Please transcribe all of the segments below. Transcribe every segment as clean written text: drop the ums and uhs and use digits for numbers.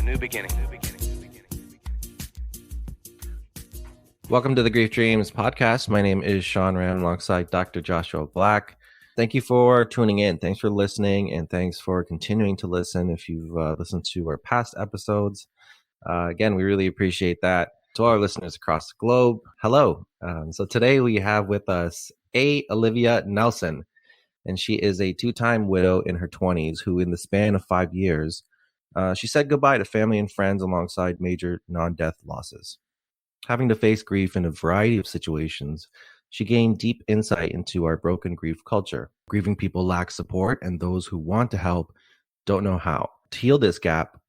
new beginning. Welcome to the Grief Dreams podcast. My name is Sean Ram alongside Dr. Joshua Black. Thank you for tuning in. Thanks for listening, and thanks for continuing to listen if you've listened to our past episodes. Again, we really appreciate that. To all our listeners across the globe, hello. So today we have with us Olivia Nelson, and she is a two-time widow in her 20s who, in the span of 5 years, she said goodbye to family and friends alongside major non-death losses. Having to face grief in a variety of situations, she gained deep insight into our broken grief culture. Grieving people lack support, and those who want to help don't know how. To heal this gap,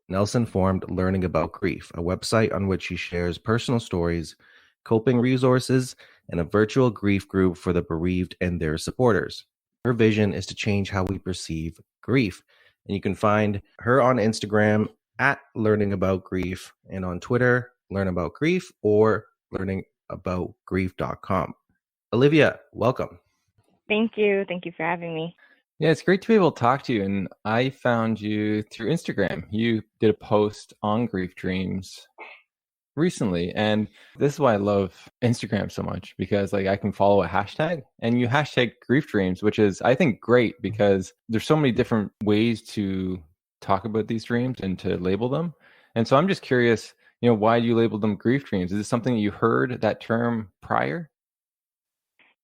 Nelson formed Learning About Grief, a website on which she shares personal stories, coping resources, and a virtual grief group for the bereaved and their supporters. Her vision is to change how we perceive grief. And you can find her on Instagram at Learning About Grief and on Twitter, Learn About Grief or learningaboutgrief.com. Olivia, welcome. Thank you. Thank you for having me. Yeah, it's great to be able to talk to you. And I found you through Instagram. You did a post on Grief Dreams recently. And this is why I love Instagram so much, because I can follow a hashtag and you hashtag Grief Dreams, which is, I think, great because there's so many different ways to talk about these dreams and to label them. And so I'm just curious, why do you label them grief dreams? Is this something that you heard that term prior?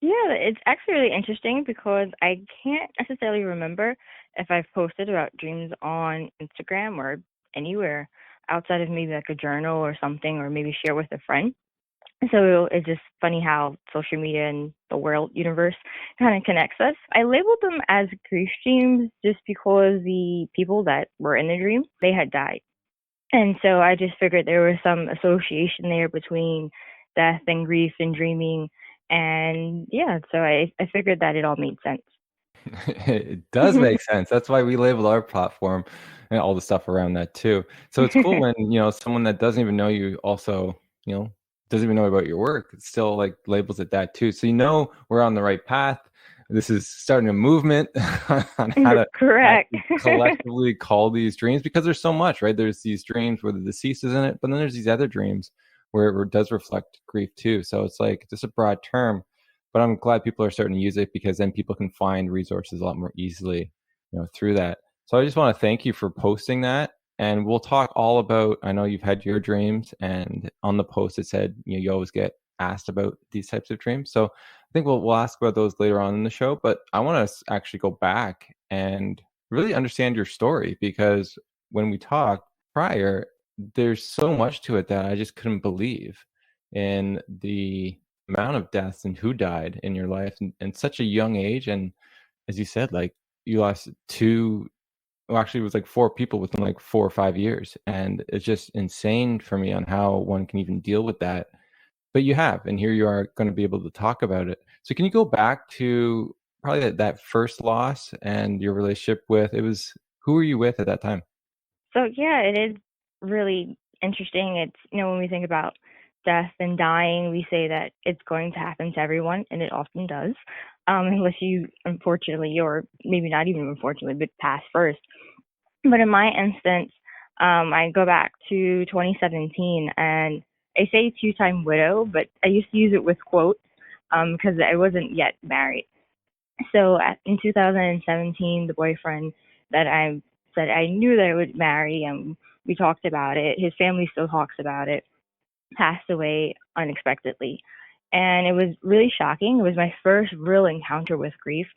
Yeah, it's actually really interesting because I can't necessarily remember if I've posted about dreams on Instagram or anywhere outside of maybe like a journal or something, or maybe share with a friend. So it's just funny how social media and the world universe kind of connects us. I labeled them as grief dreams just because the people that were in the dream, they had died. And so I just figured there was some association there between death and grief and dreaming. And yeah, so I figured that it all made sense. It does make sense. That's why we labeled our platform and all the stuff around that too. So it's cool when, someone that doesn't even know you also, doesn't even know about your work, it still labels it that too. So we're on the right path. This is starting a movement on how to Correct. collectively call these dreams, because there's so much, right? There's these dreams where the deceased is in it, but then there's these other dreams where it does reflect grief too. So it's just a broad term, but I'm glad people are starting to use it because then people can find resources a lot more easily, through that. So I just want to thank you for posting that. And we'll talk all about, I know you've had your dreams, and on the post it said, you always get asked about these types of dreams. So I think we'll ask about those later on in the show, but I want to actually go back and really understand your story, because when we talked prior, there's so much to it that I just couldn't believe in the amount of deaths and who died in your life and such a young age. And as you said, you lost actually it was 4 people within 4 or 5 years. And it's just insane for me on how one can even deal with that. But you have, and here you are going to be able to talk about it. So can you go back to probably that first loss and your relationship with, who were you with at that time? So yeah, it is really interesting. It's, when we think about death and dying, we say that it's going to happen to everyone, and it often does, unless you, unfortunately, or maybe not even unfortunately, but pass first. But in my instance, I go back to 2017, and I say two-time widow, but I used to use it with quotes because I wasn't yet married. So in 2017, the boyfriend that I said I knew that I would marry, and we talked about it, his family still talks about it, passed away unexpectedly. And it was really shocking. It was my first real encounter with grief.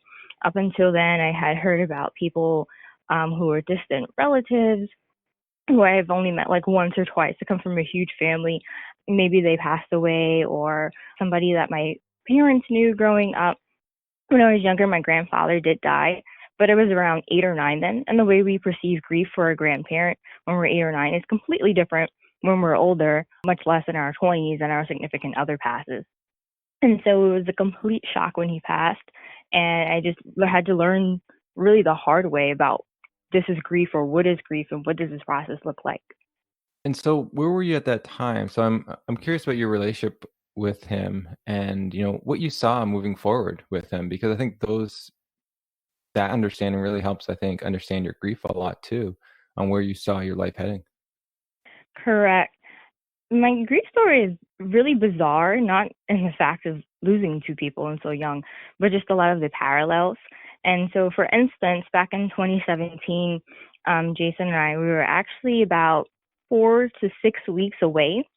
Up until then, I had heard about people who were distant relatives who I've only met once or twice. They come from a huge family. Maybe they passed away, or somebody that my parents knew growing up. When I was younger, my grandfather did die, but I was around 8 or 9 then. And the way we perceive grief for a grandparent when we're 8 or 9 is completely different when we're older, much less in our 20s and our significant other passes. And so it was a complete shock when he passed. And I just had to learn really the hard way about this is grief, or what is grief, and what does this process look like. And so where were you at that time? So I'm curious about your relationship with him and, what you saw moving forward with him, because I think that understanding really helps, I think, understand your grief a lot too, on where you saw your life heading. Correct. My grief story is really bizarre, not in the fact of losing two people and so young, but just a lot of the parallels. And so, for instance, back in 2017, Jason and I, we were actually about 4 to 6 weeks away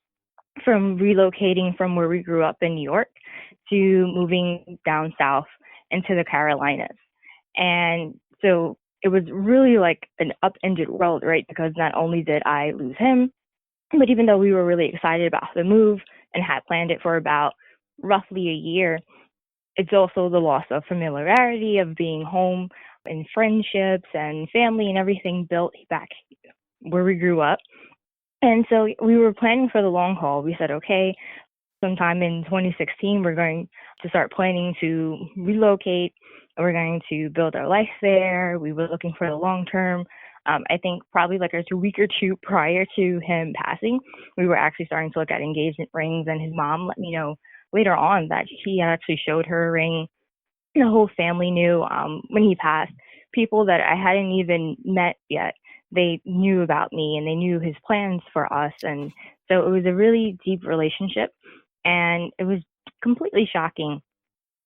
from relocating from where we grew up in New York to moving down south into the Carolinas. And so it was really like an upended world, right? Because not only did I lose him, but even though we were really excited about the move and had planned it for about roughly a year, it's also the loss of familiarity, of being home and friendships and family and everything built back where we grew up. And so we were planning for the long haul. We said, okay, sometime in 2016, we're going to start planning to relocate. We're going to build our life there. We were looking for the long term. I think probably like a week or two prior to him passing, we were actually starting to look at engagement rings. And his mom let me know later on that he actually showed her a ring. The whole family knew when he passed. People that I hadn't even met yet, they knew about me and they knew his plans for us. And so it was a really deep relationship, and it was completely shocking.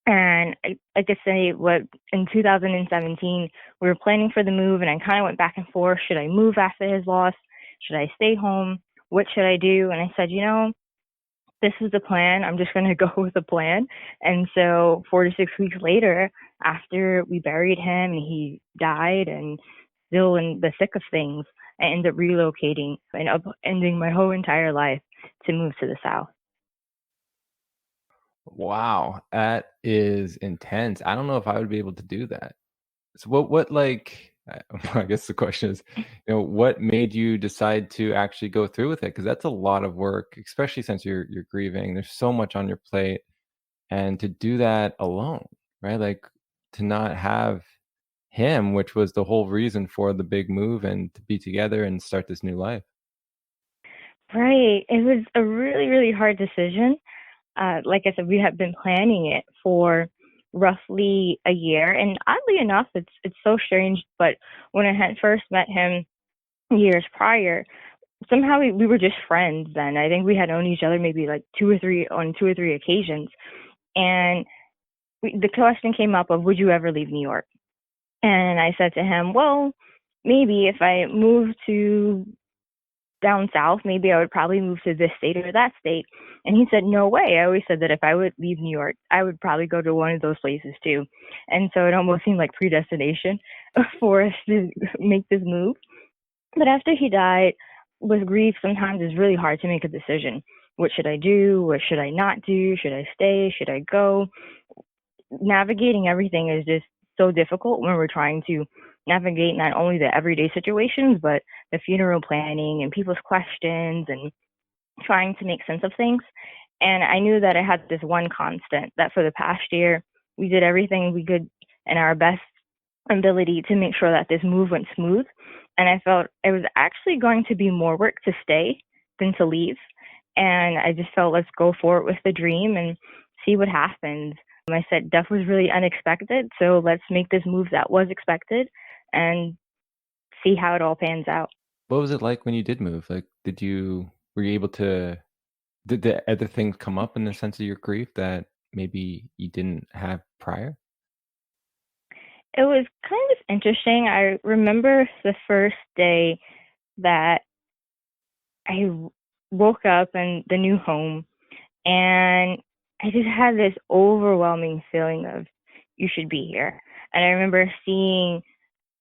And like I say, what in 2017 we were planning for the move, and I kind of went back and forth. Should I move after his loss? Should I stay home? What should I do? And I said, this is the plan. I'm just going to go with the plan. And so 4 to 6 weeks later, after we buried him and he died and still in the thick of things, I ended up relocating and ending my whole entire life to move to the South. Wow, that is intense. I don't know if I would be able to do that. So what like I guess the question is, what made you decide to actually go through with it? Because that's a lot of work, especially since you're grieving. There's so much on your plate, and to do that alone, right? Like to not have him, which was the whole reason for the big move and to be together and start this new life. Right. It was a really, really hard decision. Like I said, we had been planning it for roughly a year, and oddly enough, it's so strange. But when I had first met him years prior, somehow we were just friends then. I think we had known each other maybe like two or three occasions, and the question came up of would you ever leave New York? And I said to him, well, maybe if I moved to down south, maybe I would probably move to this state or that state. And he said, no way. I always said that if I would leave New York, I would probably go to one of those places too. And so it almost seemed like predestination for us to make this move. But after he died, with grief, sometimes it's really hard to make a decision. What should I do? What should I not do? Should I stay? Should I go? Navigating everything is just so difficult when we're trying to navigate not only the everyday situations, but the funeral planning and people's questions and trying to make sense of things. And I knew that I had this one constant that for the past year, we did everything we could in our best ability to make sure that this move went smooth. And I felt it was actually going to be more work to stay than to leave. And I just felt let's go for it with the dream and see what happens. I said death was really unexpected, so let's make this move that was expected and see how it all pans out. What was it like when you did move? Like, were you able to, did the other things come up in the sense of your grief that maybe you didn't have prior? It was kind of interesting. I remember the first day that I woke up in the new home, and I just had this overwhelming feeling of you should be here. And I remember seeing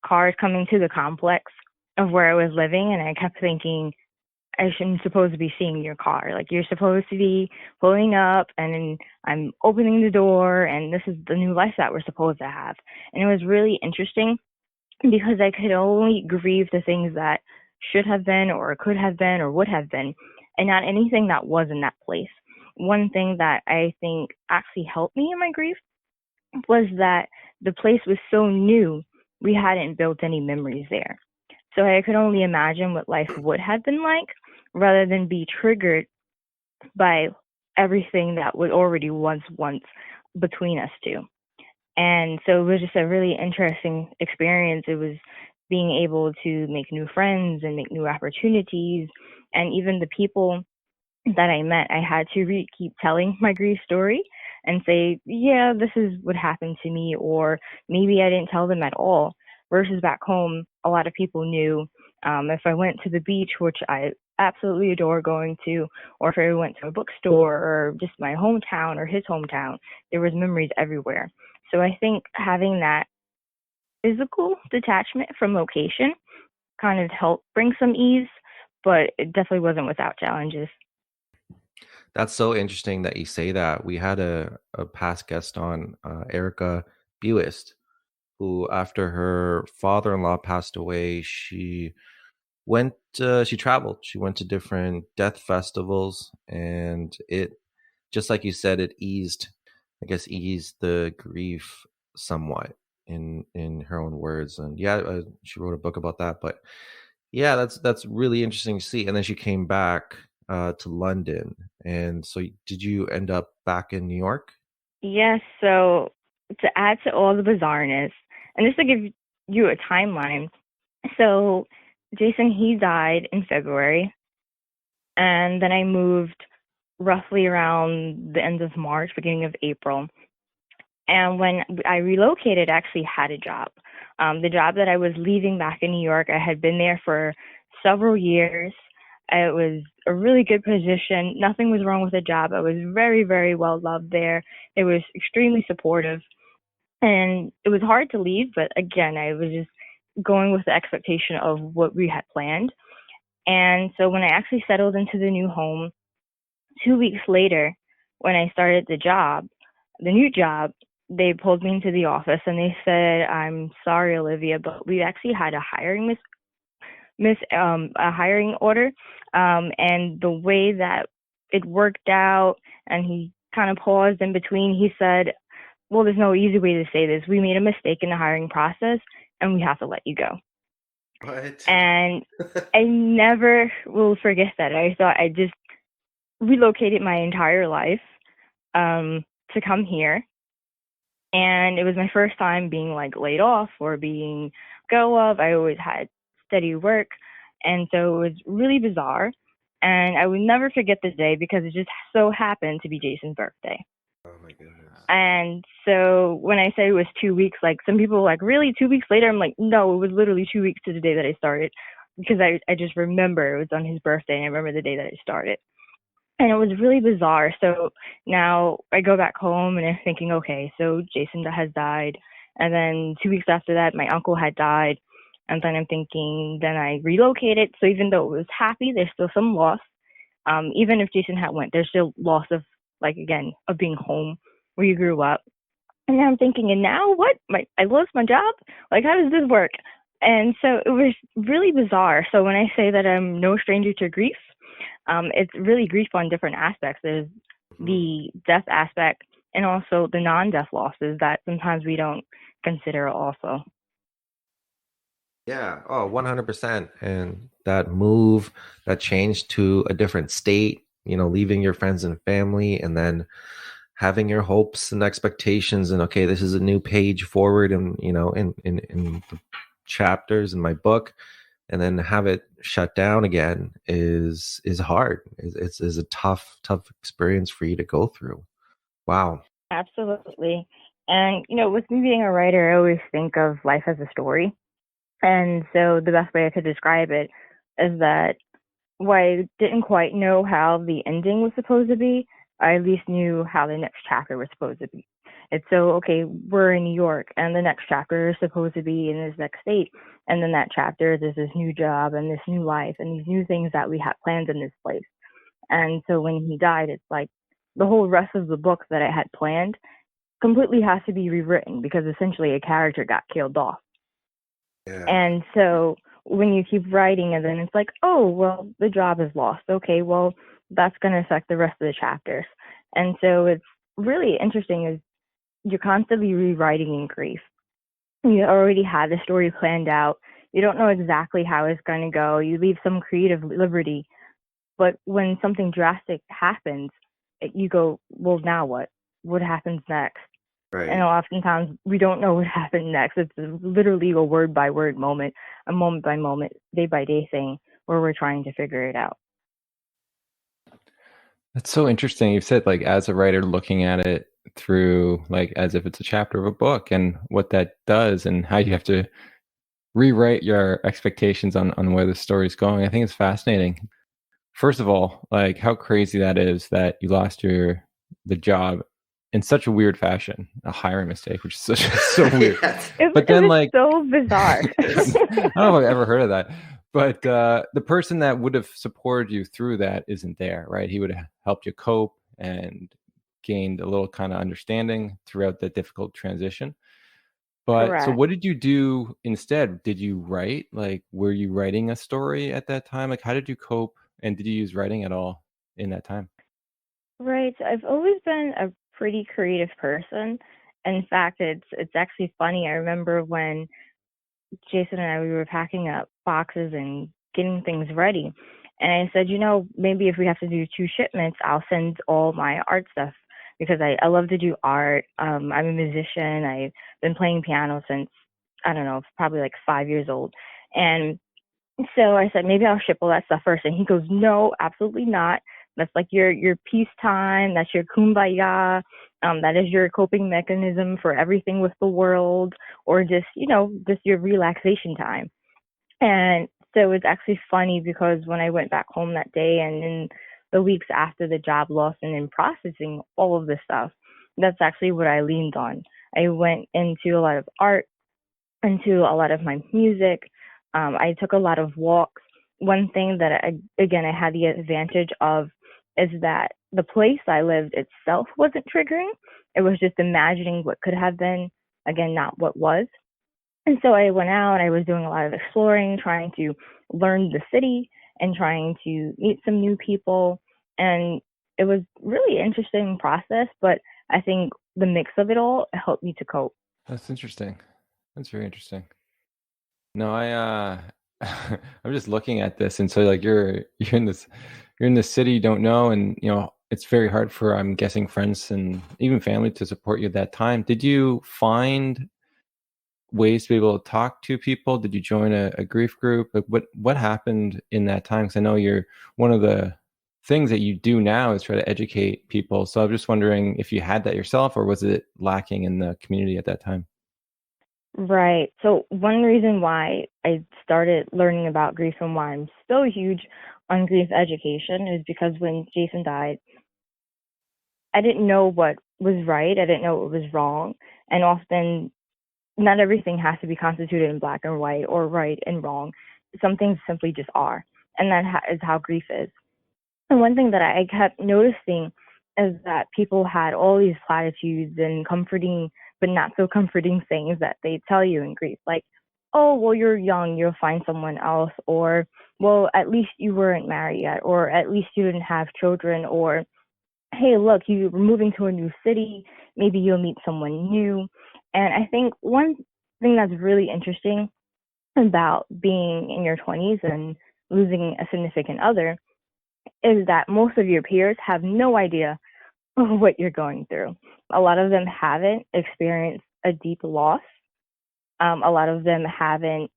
cars coming to the complex of where I was living, and I kept thinking, I shouldn't supposed to be seeing your car. Like you're supposed to be pulling up, and then I'm opening the door, and this is the new life that we're supposed to have. And it was really interesting because I could only grieve the things that should have been, or could have been, or would have been, and not anything that was in that place. One thing that I think actually helped me in my grief was that the place was so new, we hadn't built any memories there. So I could only imagine what life would have been like rather than be triggered by everything that was already once between us two. And so it was just a really interesting experience. It was being able to make new friends and make new opportunities. And even the people that I met, I had to keep telling my grief story and say, yeah, this is what happened to me, or maybe I didn't tell them at all. Versus back home, a lot of people knew. If I went to the beach, which I absolutely adore going to, or if I went to a bookstore or just my hometown or his hometown, there was memories everywhere. So I think having that physical detachment from location kind of helped bring some ease, but it definitely wasn't without challenges. That's so interesting that you say that. We had a past guest on, Erica Buist, who, after her father-in-law passed away, she traveled. She went to different death festivals, and it, just like you said, it eased the grief somewhat, in her own words. And yeah, she wrote a book about that. But yeah, that's really interesting to see. And then she came back, to London. And so, did you end up back in New York? Yes, so to add to all the bizarreness, and just to give you a timeline, so Jason, he died in February, and then I moved roughly around the end of March, beginning of April. And when I relocated, I actually had a job. The job that I was leaving back in New York, I had been there for several years. It was a really good position. Nothing was wrong with the job. I was very, very well loved there. It was extremely supportive. And it was hard to leave, but again, I was just going with the expectation of what we had planned. And so when I actually settled into the new home, 2 weeks later, when I started the new job, they pulled me into the office and they said, "I'm sorry, Olivia, but we actually had a a hiring order, and the way that it worked out." And he kind of paused in between. He said, "Well, there's no easy way to say this. We made a mistake in the hiring process, and we have to let you go." What? And I never will forget that. I thought I just relocated my entire life to come here, and it was my first time being like laid off or being go of. I always had steady work, and so it was really bizarre. And I would never forget this day because it just so happened to be Jason's birthday. Oh my goodness. And so when I say it was 2 weeks, like some people were like, really, 2 weeks later? I'm like, no, it was literally 2 weeks to the day that I started because I just remember it was on his birthday and I remember the day that I started. And it was really bizarre. So now I go back home and I'm thinking, okay, so Jason has died. And then 2 weeks after that, my uncle had died. And then I'm thinking, then I relocated. So even though it was happy, there's still some loss. Even if Jason had went, there's still loss of, like, again, of being home where you grew up. And I'm thinking, and now what? I lost my job? Like, how does this work? And so it was really bizarre. So when I say that I'm no stranger to grief, it's really grief on different aspects. There's Mhm. the death aspect and also the non-death losses that sometimes we don't consider also. Yeah. Oh, 100%. And that move, that change to a different state, leaving your friends and family, and then having your hopes and expectations, and okay, this is a new page forward, and in the chapters in my book, and then have it shut down again is hard. It's a tough experience for you to go through. Wow. Absolutely. And, with me being a writer, I always think of life as a story. And so the best way I could describe it is that while I didn't quite know how the ending was supposed to be, I at least knew how the next chapter was supposed to be. It's so, okay, we're in New York, and the next chapter is supposed to be in this next state. And then that chapter, there's this new job and this new life and these new things that we had planned in this place. And so when he died, it's like the whole rest of the book that I had planned completely has to be rewritten because essentially a character got killed off. Yeah. And so when you keep writing and then it's like, oh, well, the job is lost. Okay, well, that's going to affect the rest of the chapters. And so it's really interesting is you're constantly rewriting in grief. You already had the story planned out. You don't know exactly how it's going to go. You leave some creative liberty. But when something drastic happens, you go, well, now what? What happens next? And Right. oftentimes we don't know what happened next. It's literally a word by word moment, a moment by moment, day by day thing where we're trying to figure it out. That's so interesting. You've said, like, as a writer, looking at it through, like, as if it's a chapter of a book, and what that does, and how you have to rewrite your expectations on where the story's going. I think it's fascinating. First of all, like, how crazy that is that you lost the job in such a weird fashion, a hiring mistake, which is such so weird. Yes. But It then, was like, so bizarre. I don't know if I've ever heard of that. But the person that would have supported you through that isn't there, right? He would have helped you cope and gained a little kind of understanding throughout that difficult transition. But so Correct. what did you do instead? Did you write? Like, were you writing a story at that time? Like, how did you cope? And did you use writing at all in that time? Right. So I've always been a pretty creative person. In fact, it's actually funny. I remember when Jason and I we were packing up boxes and getting things ready. And I said, maybe if we have to do two shipments, I'll send all my art stuff because I love to do art. I'm a musician. I've been playing piano since I don't know, probably like 5 years old. And so I said, maybe I'll ship all that stuff first. And he goes, no, absolutely not. That's like your peacetime. That's your kumbaya. That is your coping mechanism for everything with the world, or just, just your relaxation time. And so it's actually funny because when I went back home that day and in the weeks after the job loss and in processing all of this stuff, that's actually what I leaned on. I went into a lot of art, into a lot of my music. I took a lot of walks. One thing that I had the advantage of is that the place I lived itself wasn't triggering. It was just imagining what could have been, again, not what was. And so I went out, I was doing a lot of exploring, trying to learn the city and trying to meet some new people. And it was really interesting process, but I think the mix of it all helped me to cope. That's interesting. That's very interesting. No, I'm just looking at this, and so, like, you're in this city you don't know, and it's very hard for, I'm guessing, friends and even family to support you at that time. Did you find ways to be able to talk to people? Did you join a grief group? Like, what happened in that time? Because I know you're one of the things that you do now is try to educate people. So I'm just wondering if you had that yourself, or was it lacking in the community at that time? Right. So one reason why I started learning about grief and why I'm so huge on grief education is because when Jason died, I didn't know what was right. I didn't know what was wrong. And often not everything has to be constituted in black and white or right and wrong. Some things simply just are. And that is how grief is. And one thing that I kept noticing is that people had all these platitudes and comforting, but not so comforting things that they tell you in grief, like, oh, well, you're young, you'll find someone else, or, well, at least you weren't married yet, or at least you didn't have children, or, hey, look, you're moving to a new city, maybe you'll meet someone new. And I think one thing that's really interesting about being in your 20s and losing a significant other is that most of your peers have no idea what you're going through. A lot of them haven't experienced a deep loss. A lot of them haven't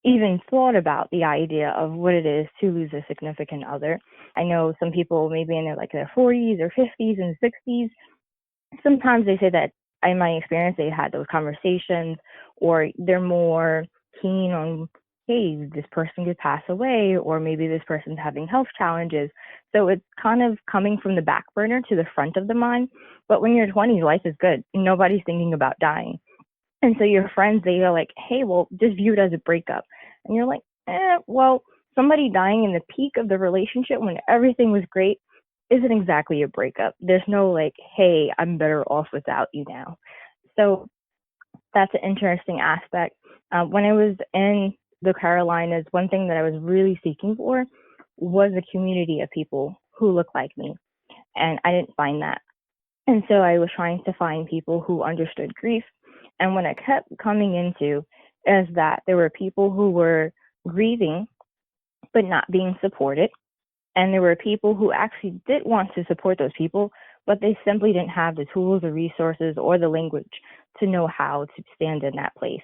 even thought about the idea of what it is to lose a significant other. I know some people maybe in their 40s or 50s and 60s. Sometimes they say that in my experience they had those conversations, or they're more keen on, hey, this person could pass away, or maybe this person's having health challenges. So it's kind of coming from the back burner to the front of the mind. But when you're 20, life is good, nobody's thinking about dying. And so your friends, they are like, hey, well, just view it as a breakup. And you're like, well, somebody dying in the peak of the relationship when everything was great isn't exactly a breakup. There's no like, hey, I'm better off without you now. So that's an interesting aspect. When I was in the Carolinas, one thing that I was really seeking for was a community of people who look like me. And I didn't find that. And so I was trying to find people who understood grief. And what I kept coming into is that there were people who were grieving but not being supported. And there were people who actually did want to support those people, but they simply didn't have the tools, the resources, or the language to know how to stand in that place.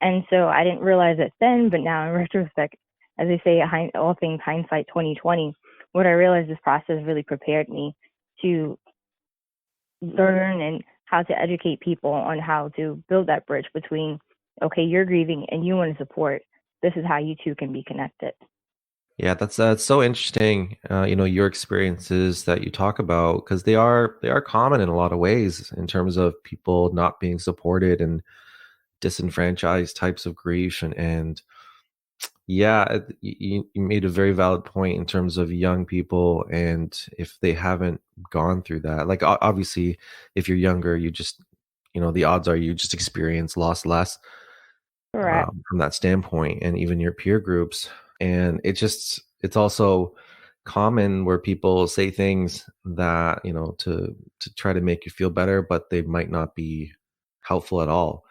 And so I didn't realize it then, but now in retrospect, as they say, all things hindsight 2020, what I realized this process really prepared me to learn and how to educate people on how to build that bridge between, okay, you're grieving and you want to support. This is how you two can be connected. Yeah, that's so interesting. Your experiences that you talk about, because they are common in a lot of ways in terms of people not being supported and disenfranchised types of grief, and yeah, you made a very valid point in terms of young people, and if they haven't gone through that, like obviously, if you're younger, you just the odds are you just experience loss less Correct. from that standpoint, and even your peer groups. And it's also common where people say things that to try to make you feel better, but they might not be helpful at all.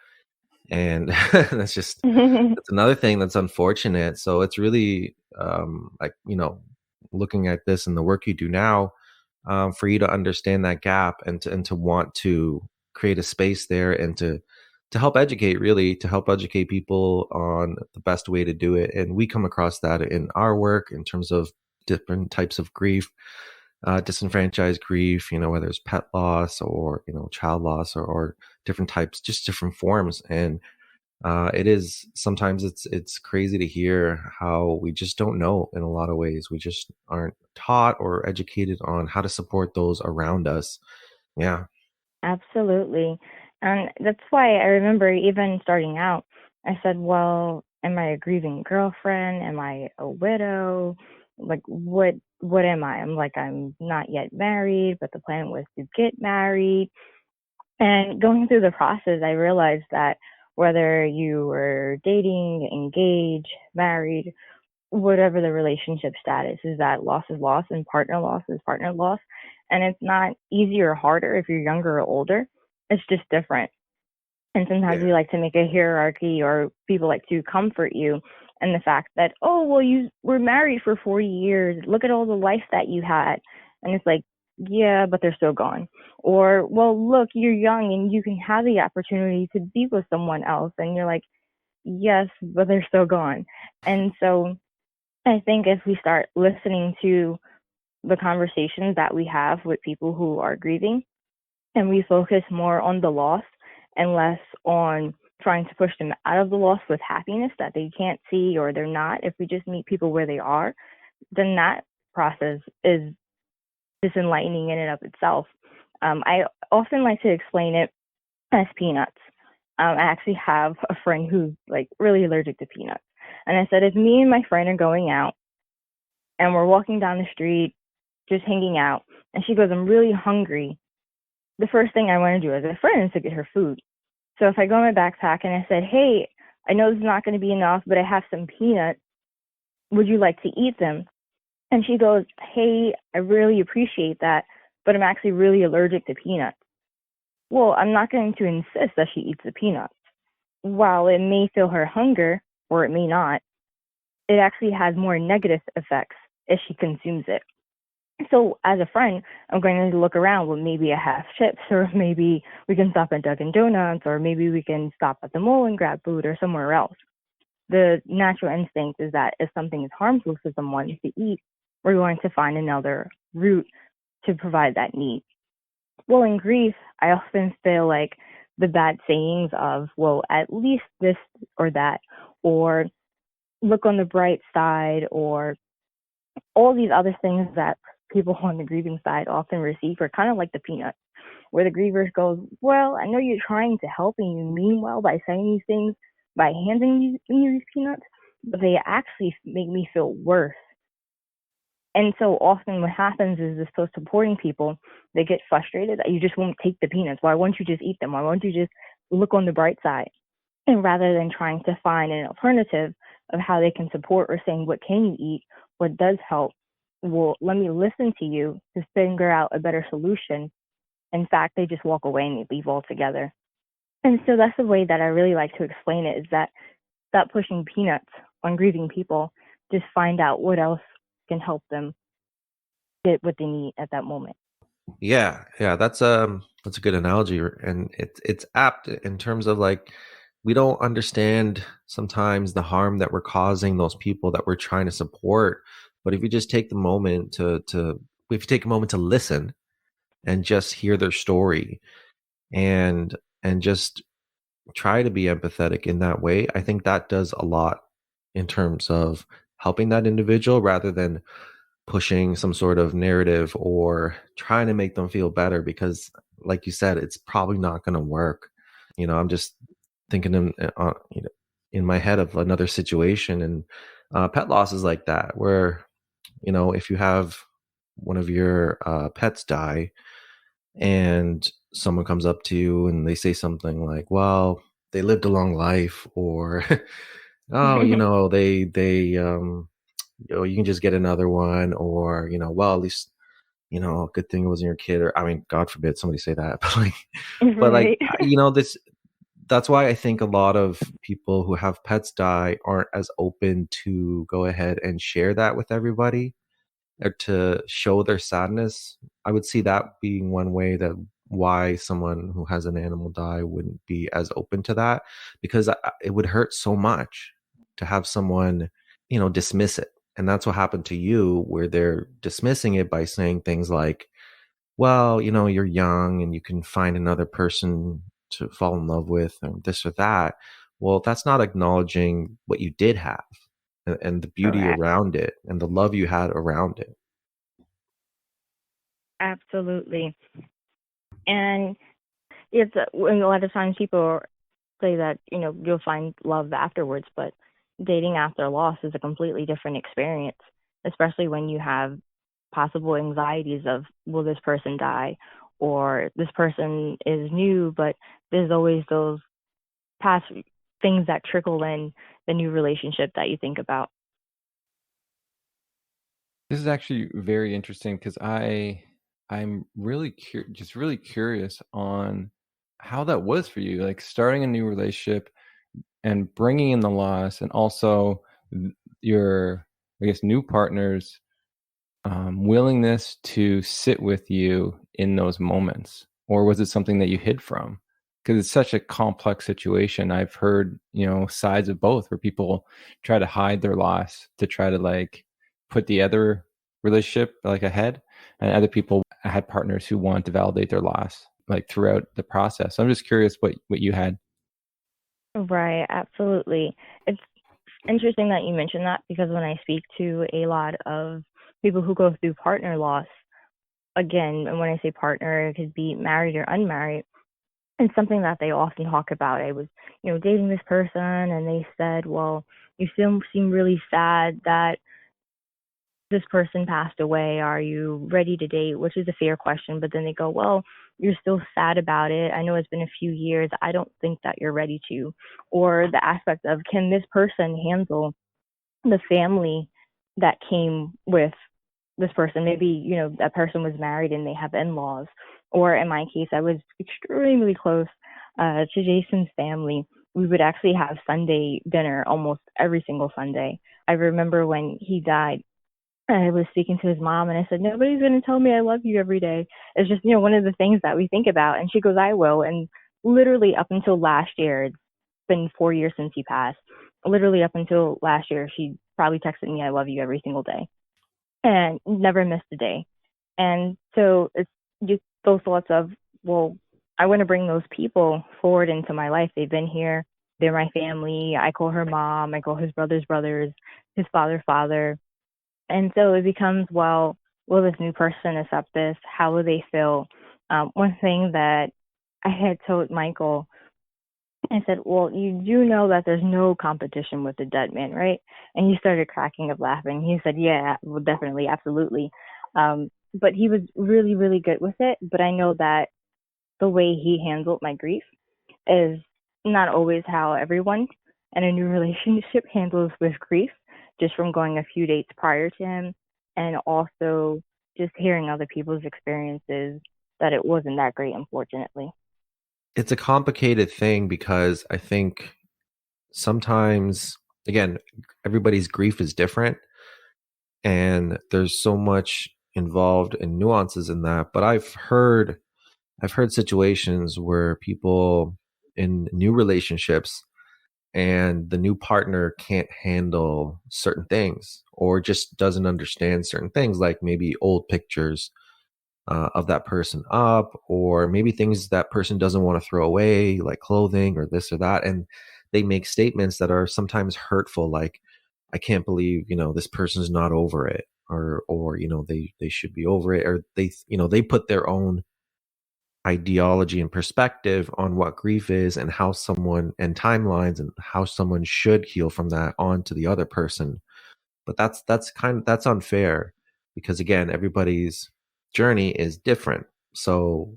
And that's another thing that's unfortunate. So it's really like looking at this and the work you do now, for you to understand that gap, and to want to create a space there, and to help educate, really to help educate people on the best way to do it. And we come across that in our work in terms of different types of grief, disenfranchised grief, whether it's pet loss or child loss, or different types, just different forms. And it is sometimes it's crazy to hear how we just don't know in a lot of ways. We just aren't taught or educated on how to support those around us. Yeah. Absolutely. And that's why I remember even starting out, I said, well, am I a grieving girlfriend? Am I a widow? Like what am I? I'm like, I'm not yet married, but the plan was to get married. And going through the process, I realized that whether you were dating, engaged, married, whatever the relationship status is, that loss is loss and partner loss is partner loss. And it's not easier or harder if you're younger or older. It's just different. And sometimes Yeah. we like to make a hierarchy, or people like to comfort you in the fact that, oh, well, you were married for 40 years. Look at all the life that you had. And it's like, yeah, but they're still gone. Or, well, look, you're young and you can have the opportunity to be with someone else. And you're like, yes, but they're still gone. And so I think if we start listening to the conversations that we have with people who are grieving, and we focus more on the loss and less on trying to push them out of the loss with happiness that they can't see or they're not, if we just meet people where they are, then that process is just enlightening in and of itself. I often like to explain it as peanuts. I actually have a friend who's like really allergic to peanuts. And I said, if me and my friend are going out and we're walking down the street, just hanging out, and she goes, I'm really hungry, the first thing I want to do as a friend is to get her food. So if I go in my backpack and I said, hey, I know this is not going to be enough, but I have some peanuts. Would you like to eat them? And she goes, hey, I really appreciate that, but I'm actually really allergic to peanuts. Well, I'm not going to insist that she eats the peanuts. While it may fill her hunger, or it may not, it actually has more negative effects if she consumes it. So as a friend, I'm going to look around. Well, maybe I have chips, or maybe we can stop at Dunkin' Donuts, or maybe we can stop at the mall and grab food, or somewhere else. The natural instinct is that if something is harmful to someone to eat, we're going to find another route to provide that need. Well, in grief, I often feel like the bad sayings of, well, at least this or that, or look on the bright side, or all these other things that people on the grieving side often receive are kind of like the peanuts, where the griever goes, well, I know you're trying to help and you mean well by saying these things, by handing me these peanuts, but they actually make me feel worse. And so often what happens is this post supporting people, they get frustrated that you just won't take the peanuts. Why won't you just eat them? Why won't you just look on the bright side? And rather than trying to find an alternative of how they can support, or saying, what can you eat? What does help? Well, let me listen to you to figure out a better solution. In fact, they just walk away and they leave altogether. And so that's the way that I really like to explain it, is that stop pushing peanuts on grieving people. Just find out what else can help them get what they need at that moment. Yeah, that's a good analogy, and it's apt in terms of like we don't understand sometimes the harm that we're causing those people that we're trying to support. But if you just take the moment to if you take a moment to listen and just hear their story and just try to be empathetic in that way, I think that does a lot in terms of helping that individual rather than pushing some sort of narrative or trying to make them feel better because like you said it's probably not going to work. I'm just thinking in my head of another situation, and pet loss is like that where if you have one of your pets die and someone comes up to you and they say something like, well, they lived a long life, or oh, you can just get another one, or well, at least good thing it wasn't your kid, or I mean, God forbid somebody say that, but like Right. this that's why I think a lot of people who have pets die aren't as open to go ahead and share that with everybody or to show their sadness. I would see that being one way that why someone who has an animal die wouldn't be as open to that, because it would hurt so much to have someone, dismiss it. And that's what happened to you, where they're dismissing it by saying things like, well, you're young and you can find another person to fall in love with, and this or that. Well, that's not acknowledging what you did have and the beauty Correct. around it and the love you had around it. Absolutely. And it's when a lot of times people say that you'll find love afterwards, but dating after loss is a completely different experience, especially when you have possible anxieties of will this person die, or this person is new, but there's always those past things that trickle in the new relationship that you think about. This is actually very interesting because I'm really just really curious on how that was for you, like starting a new relationship and bringing in the loss, and also your, I guess, new partner's willingness to sit with you in those moments, or was it something that you hid from? Because it's such a complex situation. I've heard, sides of both where people try to hide their loss to try to like put the other relationship like ahead, and other people had partners who want to validate their loss like throughout the process. So I'm just curious what you had. Right, absolutely. It's interesting that you mentioned that because when I speak to a lot of people who go through partner loss, again, and when I say partner, it could be married or unmarried, it's something that they often talk about. I was, dating this person, and they said, well, you still seem really sad that this person passed away. Are you ready to date? Which is a fair question. But then they go, well, you're still sad about it. I know it's been a few years. I don't think that you're ready to. Or the aspect of, can this person handle the family that came with this person? Maybe, that person was married and they have in-laws. Or in my case, I was extremely close to Jason's family. We would actually have Sunday dinner almost every single Sunday. I remember when he died, I was speaking to his mom and I said, nobody's going to tell me I love you every day. It's just, one of the things that we think about. And she goes, I will. And literally up until last year, it's been 4 years since he passed. Literally up until last year, she probably texted me, I love you every single day, and never missed a day. And so it's just those thoughts of, well, I want to bring those people forward into my life. They've been here. They're my family. I call her mom. I call his brothers brothers, his father. And so it becomes, well, will this new person accept this? How will they feel? One thing that I had told Michael, I said, well, you do know that there's no competition with the dead man, right? And he started cracking up laughing. He said, yeah, well, definitely, absolutely. But he was really, really good with it. But I know that the way he handled my grief is not always how everyone in a new relationship handles with grief, just from going a few dates prior to him, and also just hearing other people's experiences, that it wasn't that great, unfortunately. It's a complicated thing because I think sometimes, again, everybody's grief is different, and there's so much involved in nuances in that, but I've heard situations where people in new relationships and the new partner can't handle certain things or just doesn't understand certain things, like maybe old pictures of that person up, or maybe things that person doesn't want to throw away, like clothing or this or that. And they make statements that are sometimes hurtful, like, I can't believe, this person's not over it, or, they should be over it, or they put their own ideology and perspective on what grief is and how someone, and timelines, and how someone should heal from that onto the other person. But that's unfair, because again, everybody's journey is different. So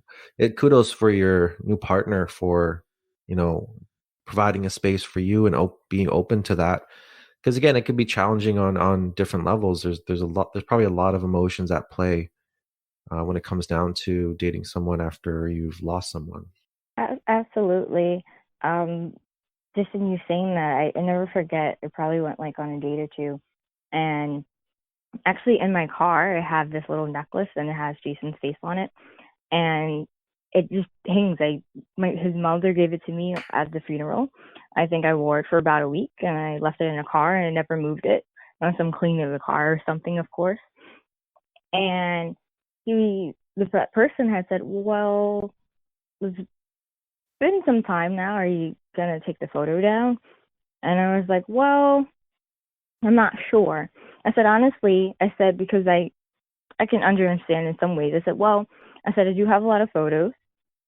kudos for your new partner for, you know, providing a space for you and being open to that. Because again, it could be challenging on different levels. There's probably a lot of emotions at play when it comes down to dating someone after you've lost someone. Absolutely. Um, just in you saying that, I never forget. I probably went like on a date or two, and actually in my car, I have this little necklace and it has Jason's face on it, and it just hangs. His mother gave it to me at the funeral. I think I wore it for about a week, and I left it in a car, and I never moved it unless I'm cleaning the car or something, of course. And that person had said, "Well, it's been some time now. Are you gonna take the photo down?" And I was like, "Well, I'm not sure." I said, "Honestly," I said, "because I can understand in some ways." I said, "Well," I said, "I do have a lot of photos,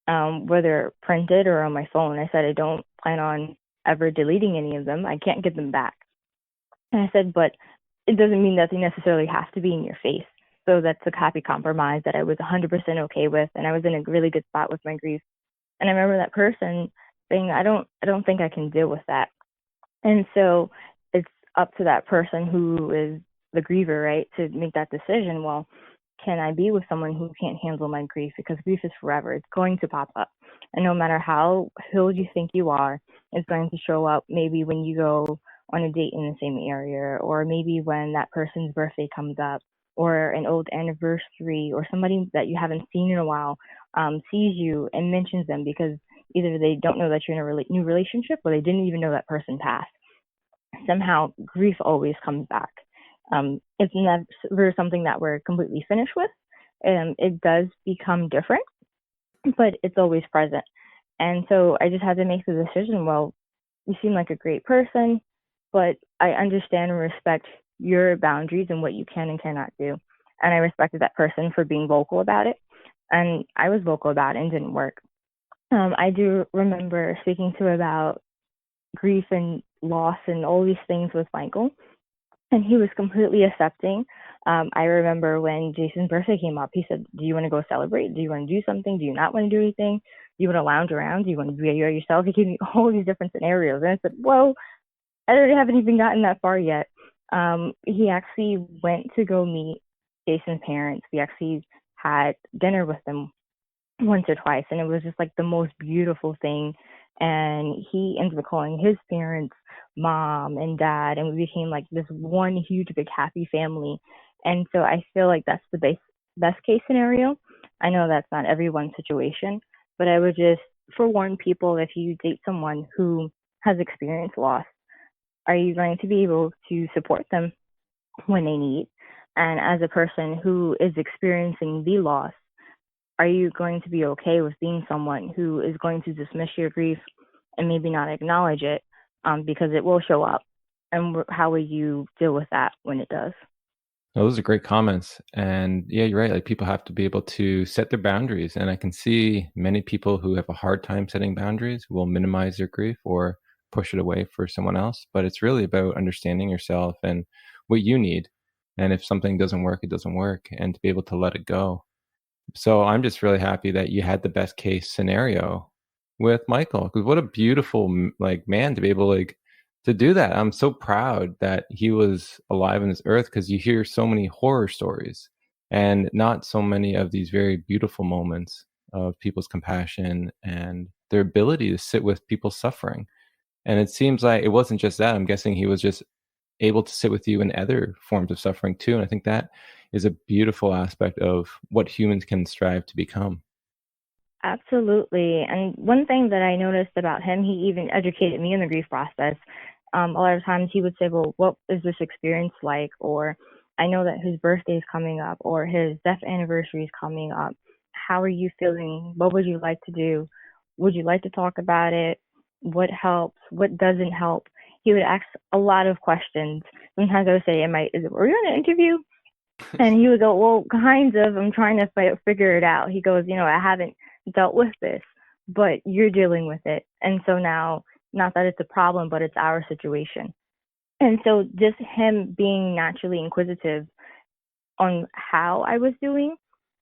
whether printed or on my phone." I said, "I don't plan on ever deleting any of them. I can't get them back." And I said, "But it doesn't mean that they necessarily have to be in your face." So that's a happy compromise that I was 100% okay with, and I was in a really good spot with my grief. And I remember that person saying, I don't think I can deal with that." And so it's up to that person who is the griever, right, to make that decision. Well, can I be with someone who can't handle my grief? Because grief is forever. It's going to pop up. And no matter how healed you think you are, it's going to show up maybe when you go on a date in the same area, or maybe when that person's birthday comes up, or an old anniversary, or somebody that you haven't seen in a while sees you and mentions them, because either they don't know that you're in a new relationship, or they didn't even know that person passed. Somehow grief always comes back. It's never something that we're completely finished with. It does become different, but it's always present. And so I just had to make the decision, well, you seem like a great person, but I understand and respect your boundaries and what you can and cannot do. And I respected that person for being vocal about it. And I was vocal about it, and it didn't work. I do remember speaking to about grief and loss and all these things with Michael, and he was completely accepting. I remember when Jason's birthday came up, he said, "Do you want to go celebrate? Do you want to do something? Do you not want to do anything? Do you want to lounge around? Do you want to be yourself?" He gave me all these different scenarios. And I said, "Well, I haven't even gotten that far yet." He actually went to go meet Jason's parents. We actually had dinner with them once or twice, and it was just like the most beautiful thing. And he ended up calling his parents mom and dad, and we became like this one huge big happy family. And so I feel like that's the best case scenario. I know that's not everyone's situation, but I would just forewarn people, if you date someone who has experienced loss, are you going to be able to support them when they need? And as a person who is experiencing the loss, are you going to be okay with being someone who is going to dismiss your grief and maybe not acknowledge it, because it will show up? And how will you deal with that when it does? Those are great comments. And yeah, you're right. Like, people have to be able to set their boundaries. And I can see many people who have a hard time setting boundaries will minimize their grief or push it away for someone else. But it's really about understanding yourself and what you need. And if something doesn't work, it doesn't work, and to be able to let it go. So I'm just really happy that you had the best case scenario with Michael, because what a beautiful like man to be able to do that. I'm so proud that he was alive on this earth, because you hear so many horror stories and not so many of these very beautiful moments of people's compassion and their ability to sit with people suffering. And it seems like it wasn't just that. I'm guessing he was just able to sit with you in other forms of suffering too. And I think that is a beautiful aspect of what humans can strive to become. Absolutely. And one thing that I noticed about him, he even educated me in the grief process. A lot of times he would say, well, what is this experience like? Or I know that his birthday is coming up or his death anniversary is coming up. How are you feeling? What would you like to do? Would you like to talk about it? What helps? What doesn't help? He would ask a lot of questions. Sometimes I would say, were you in an interview? And he would go, well, kind of. I'm trying to figure it out. He goes, I haven't dealt with this, but you're dealing with it. And so now, not that it's a problem, but it's our situation. And so just him being naturally inquisitive on how I was doing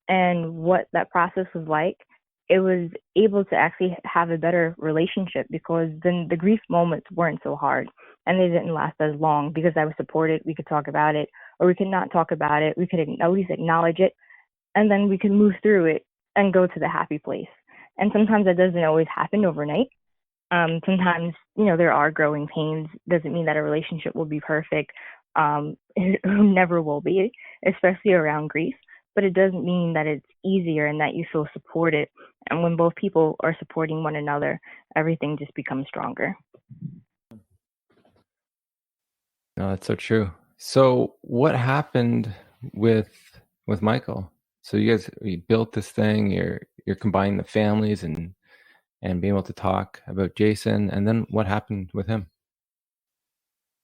and what that process was like, it was able to actually have a better relationship because then the grief moments weren't so hard and they didn't last as long because I was supported. We could talk about it or we could not talk about it. We could at least acknowledge it and then we could move through it and go to the happy place. And sometimes that doesn't always happen overnight. Sometimes, there are growing pains. Doesn't mean that a relationship will be perfect. It never will be, especially around grief. But it doesn't mean that it's easier and that you feel supported. And when both people are supporting one another, everything just becomes stronger. No, that's so true. So what happened with Michael? So you built this thing, you're combining the families and being able to talk about Jason, and then what happened with him?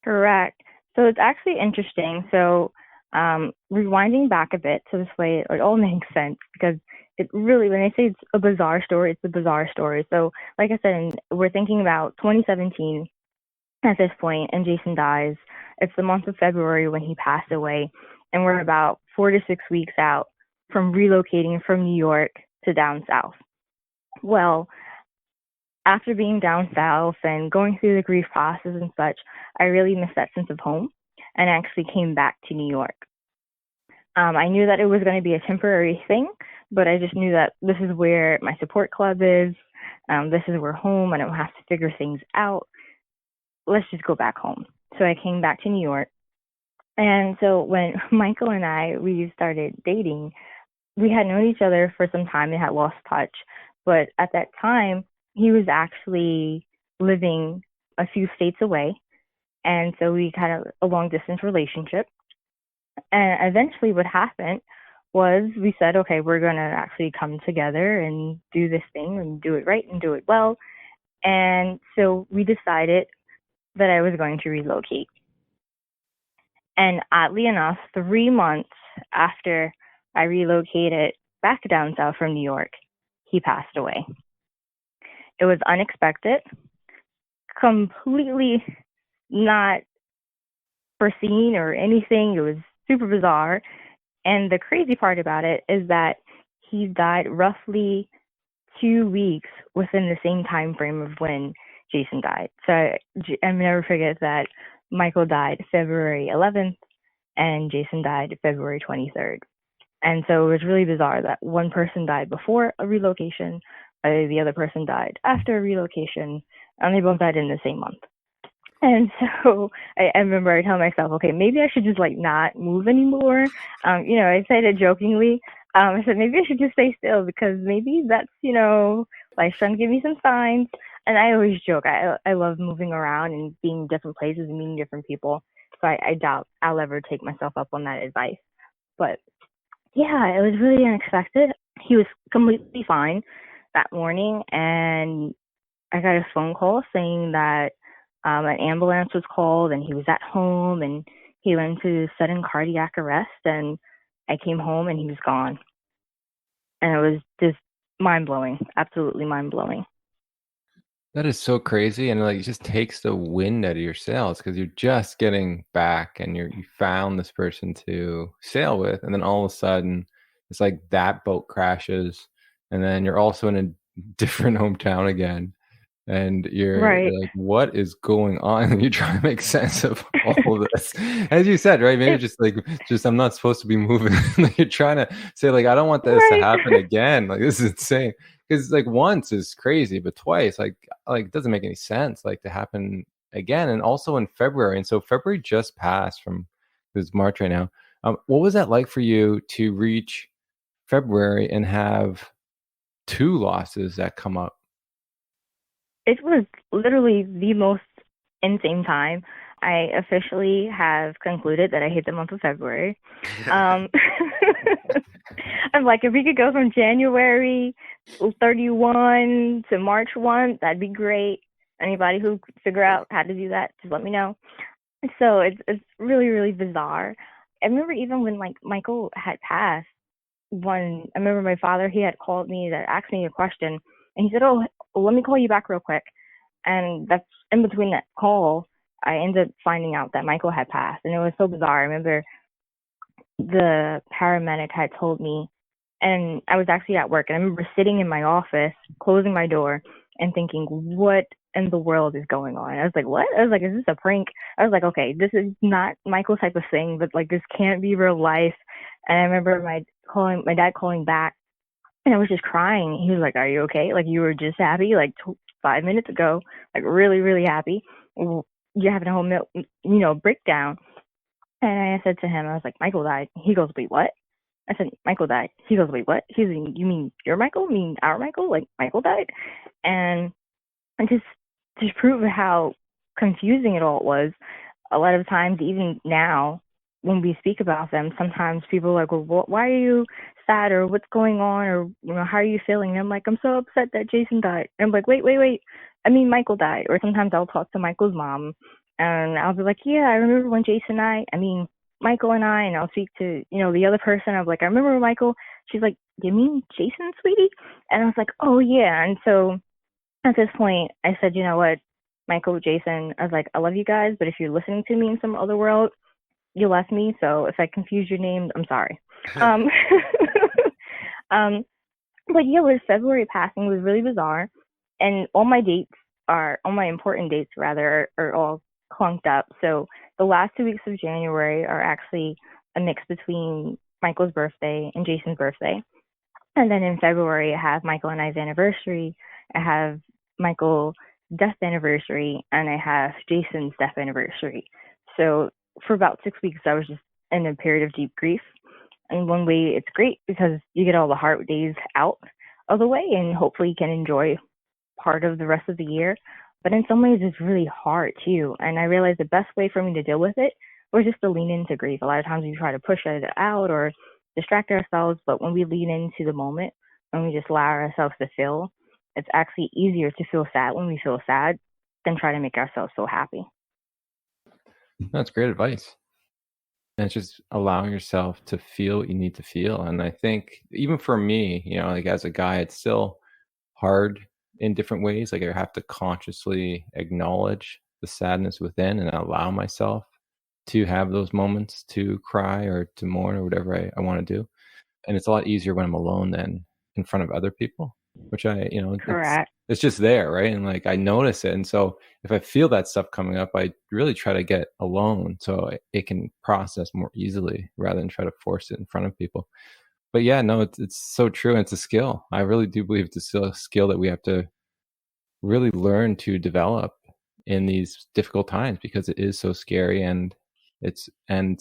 Correct. So it's actually interesting. So rewinding back a bit, so this way it all makes sense because it really, when I say it's a bizarre story, it's a bizarre story. So like I said, we're thinking about 2017 at this point, and Jason dies. It's the month of February when he passed away, and we're about 4 to 6 weeks out from relocating from New York to down south. Well, after being down south and going through the grief process and such, I really missed that sense of home and actually came back to New York. I knew that it was going to be a temporary thing, but I just knew that this is where my support club is. This is where home. I don't have to figure things out. Let's just go back home. So I came back to New York. And so when Michael and we started dating, we had known each other for some time and had lost touch. But at that time, he was actually living a few states away. And so we had a long distance relationship. And eventually what happened was we said, okay, we're going to actually come together and do this thing and do it right and do it well. And so we decided that I was going to relocate. And oddly enough, 3 months after I relocated back down south from New York, he passed away. It was unexpected, completely not foreseen or anything. It was super bizarre. And the crazy part about it is that he died roughly 2 weeks within the same time frame of when Jason died. So I'll never forget that Michael died February 11th and Jason died February 23rd. And so it was really bizarre that one person died before a relocation, the other person died after a relocation, and they both died in the same month. And so I remember telling myself, okay, maybe I should just not move anymore. I said it jokingly. I said maybe I should just stay still because maybe that's, life's trying to give me some signs. And I always joke, I love moving around and being in different places and meeting different people. So I doubt I'll ever take myself up on that advice. But yeah, it was really unexpected. He was completely fine that morning, and I got a phone call saying that an ambulance was called and he was at home and he went into sudden cardiac arrest, and I came home and he was gone. And it was just mind-blowing, absolutely mind-blowing. That is so crazy, and it just takes the wind out of your sails because you're just getting back and you found this person to sail with, and then all of a sudden it's like that boat crashes, and then you're also in a different hometown again, and you're like, what is going on? And you're trying to make sense of all of this. As you said, right? Maybe just I'm not supposed to be moving. You're trying to say I don't want this to happen again. This is insane. Because once is crazy, but twice, it doesn't make any sense, to happen again. And also in February, and so February just passed from, it's March right now. What was that like for you to reach February and have 2 losses that come up? It was literally the most insane time. I officially have concluded that I hate the month of February. Um, I'm like, if we could go from January 31 to March 1, that'd be great. Anybody who could figure out how to do that, just let me know. So it's really, really bizarre. I remember even when like Michael had passed, I remember my father, he had called me to ask me a question, and he said, "Oh, let me call you back real quick." And that's in between that call, I ended up finding out that Michael had passed, and it was so bizarre. I remember the paramedic had told me, and I was actually at work, and I remember sitting in my office, closing my door, and thinking, what in the world is going on? I was like, what? I was like, is this a prank? I was like, okay, this is not Michael type of thing, but like this can't be real life. And I remember my dad calling back, and I was just crying. He was like, "Are you okay? Like you were just happy like 5 minutes ago, like really, really happy. You're having a whole breakdown." And I said to him, I was like, "Michael died." He goes, "Wait, what?" I said, "Michael died." He goes, "Wait, what?" He's like, "You mean your Michael? You mean our Michael? Like Michael died?" And I just prove how confusing it all was. A lot of times, even now, when we speak about them, sometimes people are like, "Well, why are you sad?" or "What's going on?" or "How are you feeling?" And I'm like, "I'm so upset that Jason died." And I'm like, "Wait, wait, wait. I mean, Michael died." Or sometimes I'll talk to Michael's mom, and I'll be like, "Yeah, I remember when Michael and I," and I'll speak to the other person. I'm like, "I remember when Michael." She's like, "You mean Jason, sweetie?" And I was like, "Oh yeah." And so at this point, I said, "You know what, Michael, Jason," I was like, "I love you guys, but if you're listening to me in some other world, you left me. So if I confuse your names, I'm sorry." Um, um, but yeah, with February passing was really bizarre, and all my important dates rather, are all clunked up. So the last 2 weeks of January are actually a mix between Michael's birthday and Jason's birthday. And then in February, I have Michael and I's anniversary. I have Michael's death anniversary, and I have Jason's death anniversary. So for about 6 weeks, I was just in a period of deep grief. In one way, it's great because you get all the hard days out of the way, and hopefully you can enjoy part of the rest of the year. But in some ways, it's really hard too. And I realized the best way for me to deal with it was just to lean into grief. A lot of times we try to push it out or distract ourselves, but when we lean into the moment, when we just allow ourselves to feel, it's actually easier to feel sad when we feel sad than try to make ourselves so happy. That's great advice. And it's just allowing yourself to feel what you need to feel. And I think even for me, like as a guy, it's still hard in different ways. Like I have to consciously acknowledge the sadness within and allow myself to have those moments to cry or to mourn or whatever I want to do. And it's a lot easier when I'm alone than in front of other people, which Correct. it's just there, right? And like I notice it. And so if I feel that stuff coming up, I really try to get alone so it can process more easily rather than try to force it in front of people. But yeah, no, it's so true. And it's a skill. I really do believe it's still a skill that we have to really learn to develop in these difficult times because it is so scary and it's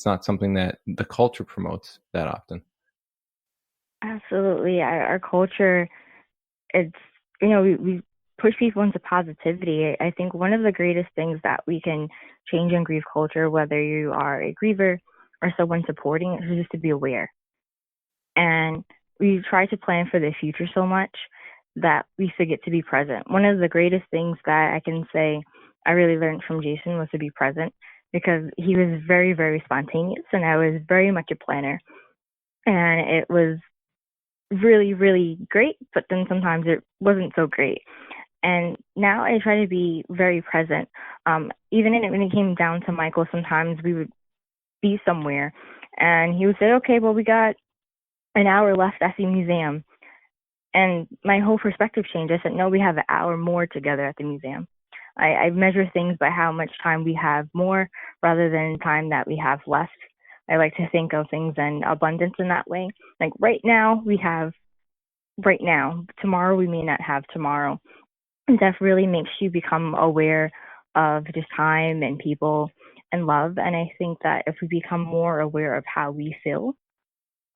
not something that the culture promotes that often. Absolutely. Our culture, it's, we push people into positivity. I think one of the greatest things that we can change in grief culture, whether you are a griever or someone supporting it, is just to be aware. And we try to plan for the future so much that we forget to be present. One of the greatest things that I can say I really learned from Jason was to be present, because he was very, very spontaneous and I was very much a planner. And it was really, really great, but then sometimes it wasn't so great. And now I try to be very present. When it came down to Michael, sometimes we would be somewhere and he would say, "Okay, well, we got an hour left at the museum." And my whole perspective changed. I said, "No, we have an hour more together at the museum." I measure things by how much time we have more rather than time that we have left. I like to think of things in abundance in that way. Like right now, we have right now. Tomorrow, we may not have tomorrow. And that really makes you become aware of just time and people. and love. And I think that if we become more aware of how we feel,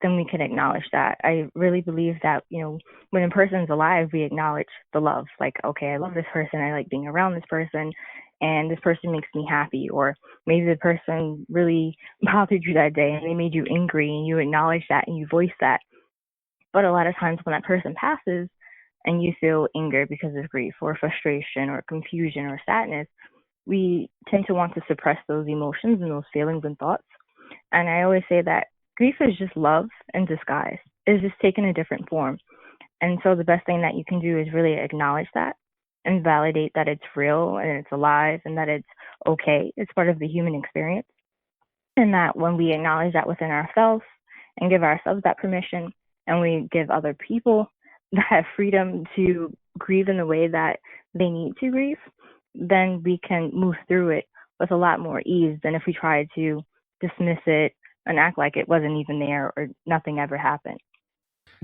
then we can acknowledge that. I really believe that, when a person's alive, we acknowledge the love. Like, okay, I love this person. I like being around this person, and this person makes me happy. Or maybe the person really bothered you that day and they made you angry, and you acknowledge that and you voice that. But a lot of times when that person passes and you feel anger because of grief or frustration or confusion or sadness, we tend to want to suppress those emotions and those feelings and thoughts. And I always say that grief is just love in disguise. It's just taken a different form. And so the best thing that you can do is really acknowledge that and validate that it's real and it's alive and that it's okay. It's part of the human experience. And that when we acknowledge that within ourselves and give ourselves that permission, and we give other people that freedom to grieve in the way that they need to grieve, then we can move through it with a lot more ease than if we try to dismiss it and act like it wasn't even there or nothing ever happened.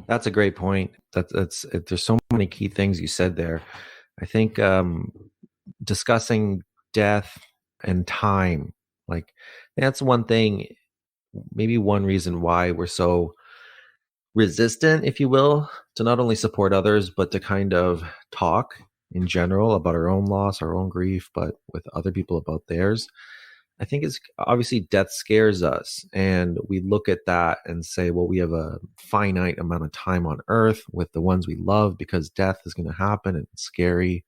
That's a great point. There's so many key things you said there. I think discussing death and time, like that's one thing, maybe one reason why we're so resistant, if you will, to not only support others, but to kind of talk in general about our own loss, our own grief, but with other people about theirs. I think it's obviously death scares us, and we look at that and say, well, we have a finite amount of time on earth with the ones we love because death is going to happen and it's scary.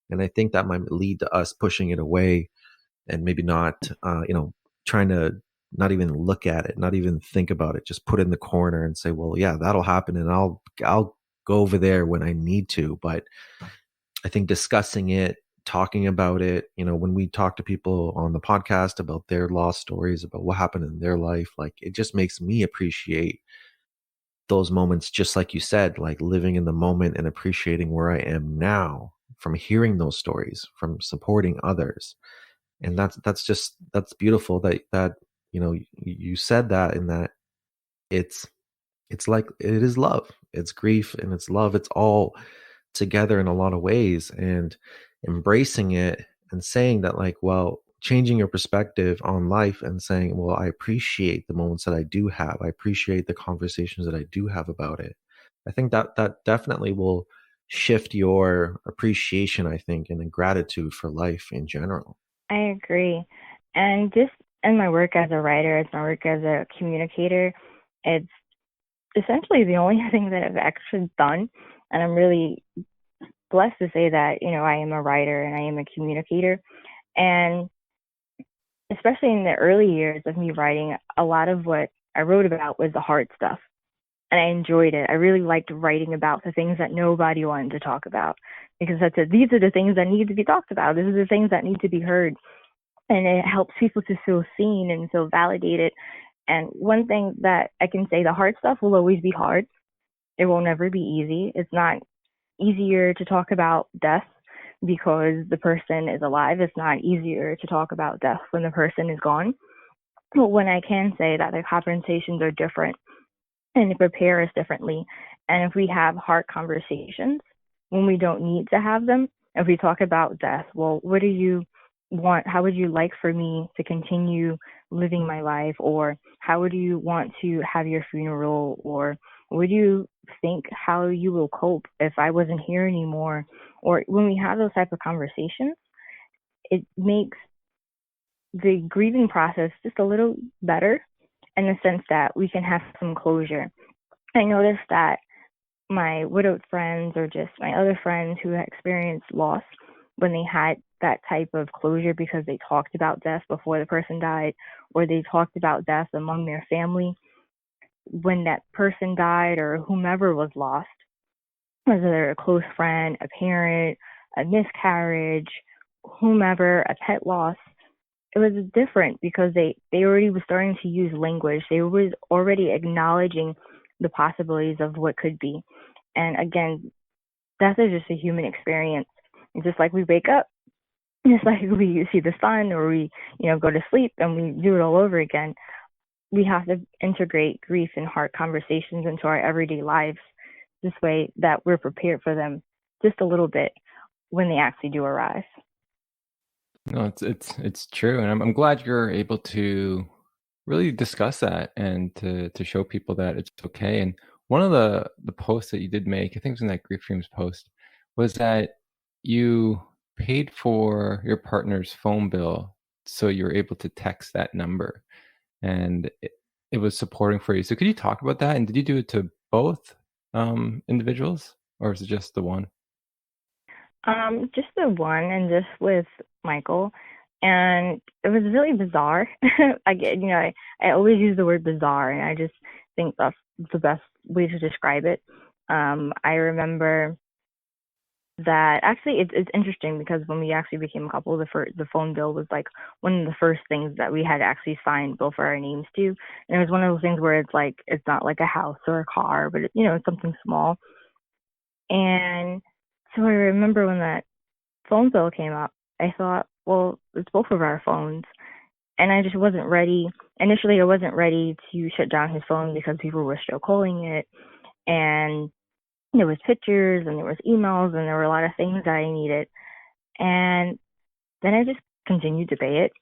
And I think that might lead to us pushing it away and maybe not, trying to not even look at it, not even think about it, just put it in the corner and say, well, yeah, that'll happen. And I'll go over there when I need to. But I think discussing it, talking about it, when we talk to people on the podcast about their lost stories, about what happened in their life, like it just makes me appreciate those moments, just like you said, like living in the moment and appreciating where I am now from hearing those stories, from supporting others. And that's beautiful that you said that, and that it's like it is love, it's grief and it's love, it's all together in a lot of ways. And embracing it and saying that, like, well, changing your perspective on life and saying, well, I appreciate the moments that I do have, I appreciate the conversations that I do have about it. I think that definitely will shift your appreciation, I think, and a gratitude for life in general. I agree. And just in my work as a writer, as my work as a communicator, it's essentially the only thing that I've actually done. And I'm really blessed to say that, I am a writer and I am a communicator. And especially in the early years of me writing, a lot of what I wrote about was the hard stuff. And I enjoyed it. I really liked writing about the things that nobody wanted to talk about, because these are the things that need to be talked about. These are the things that need to be heard. And it helps people to feel seen and feel validated. And one thing that I can say, the hard stuff will always be hard. It will never be easy. It's not easier to talk about death because the person is alive. It's not easier to talk about death when the person is gone. But when I can say that the conversations are different and to prepare us differently. And if we have hard conversations when we don't need to have them, if we talk about death, well, what do you want? How would you like for me to continue living my life? Or how would you want to have your funeral? Or what do you think how you will cope if I wasn't here anymore? Or when we have those type of conversations, it makes the grieving process just a little better, in the sense that we can have some closure. I noticed that my widowed friends, or just my other friends who had experienced loss, when they had that type of closure because they talked about death before the person died, or they talked about death among their family, when that person died or whomever was lost, whether a close friend, a parent, a miscarriage, whomever, a pet loss, it was different because they already were starting to use language. They were already acknowledging the possibilities of what could be. And again, death is just a human experience. And just like we wake up, just like we see the sun, or we, go to sleep and we do it all over again, we have to integrate grief and hard conversations into our everyday lives, this way that we're prepared for them just a little bit when they actually do arrive. No, it's true, and I'm glad you're able to really discuss that and to show people that it's okay. And one of the posts that you did make, I think it was in that Grief Dreams post, was that you paid for your partner's phone bill so you were able to text that number, and it was supporting for you. So could you talk about that? And did you do it to both individuals, or is it just the one? Just the one, and just with Michael, and it was really bizarre. I get, I always use the word bizarre, and I just think that's the best way to describe it. I remember that actually it's interesting because when we actually became a couple, the phone bill was like one of the first things that we had actually signed both of our names to, and it was one of those things where it's like it's not like a house or a car, but it's something small. And so I remember when that phone bill came up, I thought, well, it's both of our phones. And I just wasn't ready. Initially, I wasn't ready to shut down his phone because people were still calling it. And there was pictures and there was emails and there were a lot of things that I needed. And then I just continued to pay it.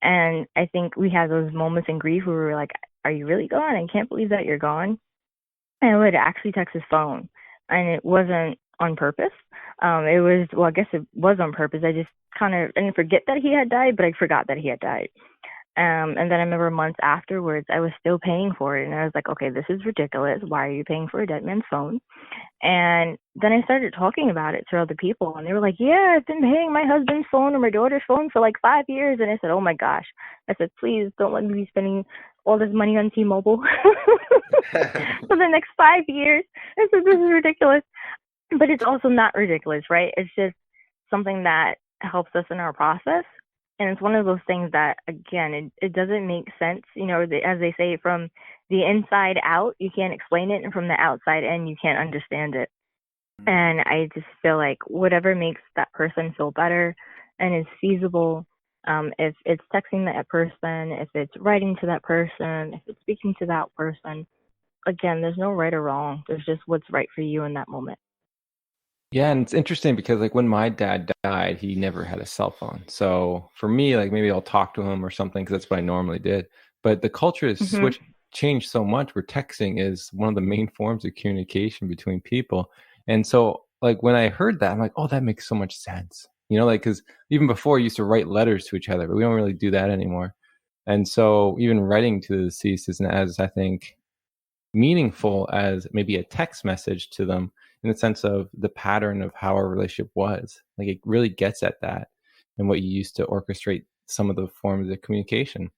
And I think we had those moments in grief where we were like, are you really gone? I can't believe that you're gone. And I would actually text his phone. And it wasn't on purpose. It was, well, I guess it was on purpose. I just I didn't forget that he had died, but I forgot that he had died. And then I remember months afterwards, I was still paying for it. And I was like, okay, this is ridiculous. Why are you paying for a dead man's phone? And then I started talking about it to other people. And they were like, yeah, I've been paying my husband's phone or my daughter's phone for like 5 years. And I said, oh my gosh. I said, please don't let me be spending all this money on T-Mobile for the next 5 years. I said, this is ridiculous. But it's also not ridiculous, right? It's just something that helps us in our process. And it's one of those things that, again, it doesn't make sense. As they say, from the inside out, you can't explain it. And from the outside in, you can't understand it. And I just feel like whatever makes that person feel better and is feasible, if it's texting that person, if it's writing to that person, if it's speaking to that person, again, there's no right or wrong. There's just what's right for you in that moment. Yeah, and it's interesting because like when my dad died, he never had a cell phone. So for me, like maybe I'll talk to him or something because that's what I normally did. But the culture has Hmm. changed so much where texting is one of the main forms of communication between people. And so like when I heard that, I'm like, oh, that makes so much sense. Like because even before, we used to write letters to each other, but we don't really do that anymore. And so even writing to the deceased isn't as, I think, meaningful as maybe a text message to them in the sense of the pattern of how our relationship was. Like it really gets at that and what you used to orchestrate some of the forms of communication.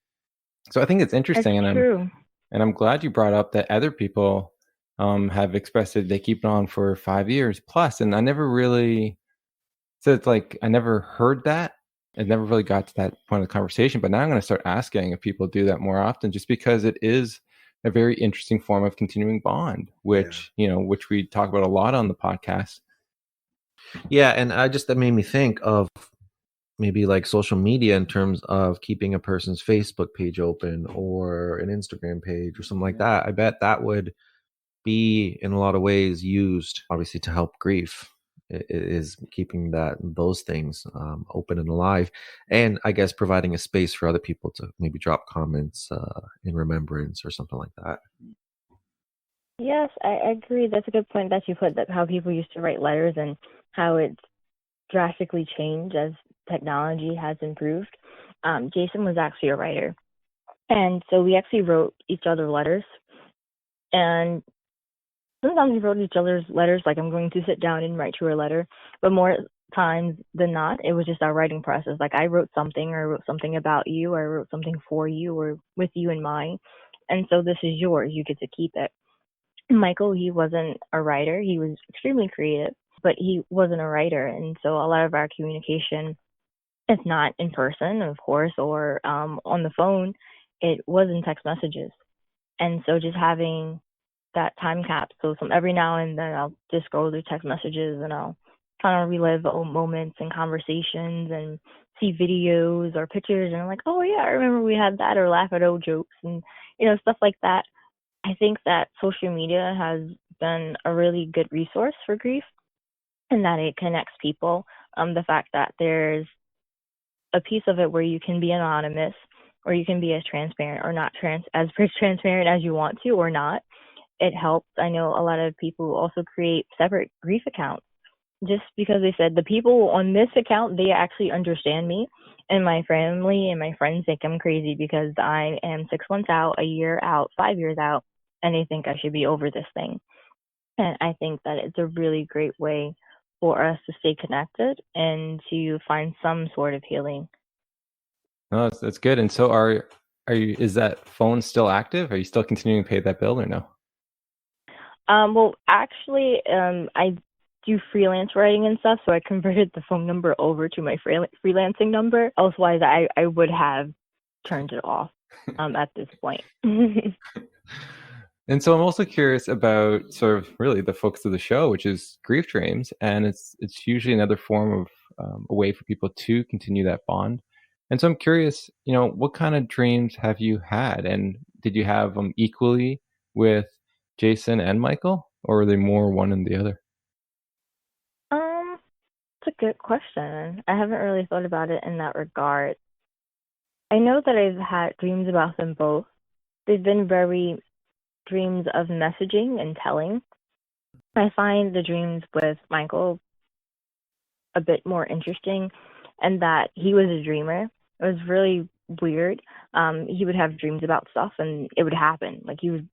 So I think it's It's interesting, and true. I'm glad you brought up that other people have expressed that they keep it on for 5 years plus, and I never really so it's like I never heard that. It never really got to that point of the conversation, but now I'm going to start asking if people do that more often, just because it is a very interesting form of continuing bond, Yeah. which we talk about a lot on the podcast. Yeah, and that made me think of maybe like social media in terms of keeping a person's Facebook page open or an Instagram page or something like that. I bet that would be in a lot of ways used obviously to help grief. Is keeping those things open and alive, and I guess providing a space for other people to maybe drop comments in remembrance or something like that. Yes, I agree. That's a good point that you put, that how people used to write letters and how it's drastically changed as technology has improved. Jason was actually a writer. And so we actually wrote each other letters. And sometimes we wrote each other's letters, like I'm going to sit down and write you a letter. But more times than not, it was just our writing process. Like I wrote something, or I wrote something about you, or I wrote something for you, or with you in mind. And so this is yours. You get to keep it. Michael, he wasn't a writer. He was extremely creative, but he wasn't a writer. And so a lot of our communication, if not in person, of course, or on the phone, it was in text messages. And so just having that time capsule, so every now and then I'll just scroll through text messages and I'll kind of relive old moments and conversations and see videos or pictures. And I'm like, oh, yeah, I remember we had that, or laugh at old jokes and, stuff like that. I think that social media has been a really good resource for grief, and that it connects people. The fact that there's a piece of it where you can be anonymous, or you can be as transparent or not as transparent as you want to or not. It helps. I know a lot of people also create separate grief accounts just because they said the people on this account, they actually understand me, and my family and my friends think I'm crazy because I am 6 months out, a year out, 5 years out, and they think I should be over this thing. And I think that it's a really great way for us to stay connected and to find some sort of healing. No, that's good. And so are you, is that phone still active? Are you still continuing to pay that bill or no? Well, actually, I do freelance writing and stuff, so I converted the phone number over to my freelancing number. Otherwise, I would have turned it off at this point. And so I'm also curious about sort of really the focus of the show, which is grief dreams, and it's usually another form of a way for people to continue that bond. And so I'm curious, what kind of dreams have you had, and did you have them equally with Jason and Michael, or were they more one than the other? It's a good question. I haven't really thought about it in that regard. I know that I've had dreams about them both. They've been very dreams of messaging and telling. I find the dreams with Michael a bit more interesting, and that he was a dreamer. It was really weird. He would have dreams about stuff, and it would happen. Like he would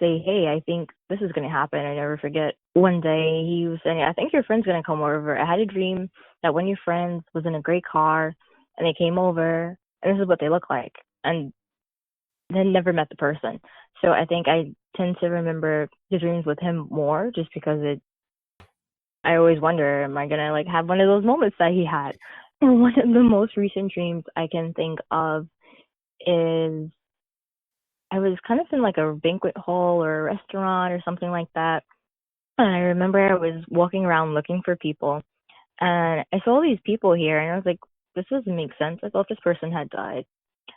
say, "Hey, I think this is going to happen." I never forget. One day he was saying, "I think your friend's going to come over. I had a dream that one of your friends was in a great car, and they came over, and this is what they look like." And then never met the person. So I think I tend to remember the dreams with him more, just because I always wonder, am I gonna like have one of those moments that he had? And one of the most recent dreams I can think of is I was kind of in like a banquet hall or a restaurant or something like that. And I remember I was walking around looking for people, and I saw these people here, and I was like, this doesn't make sense. I thought this person had died.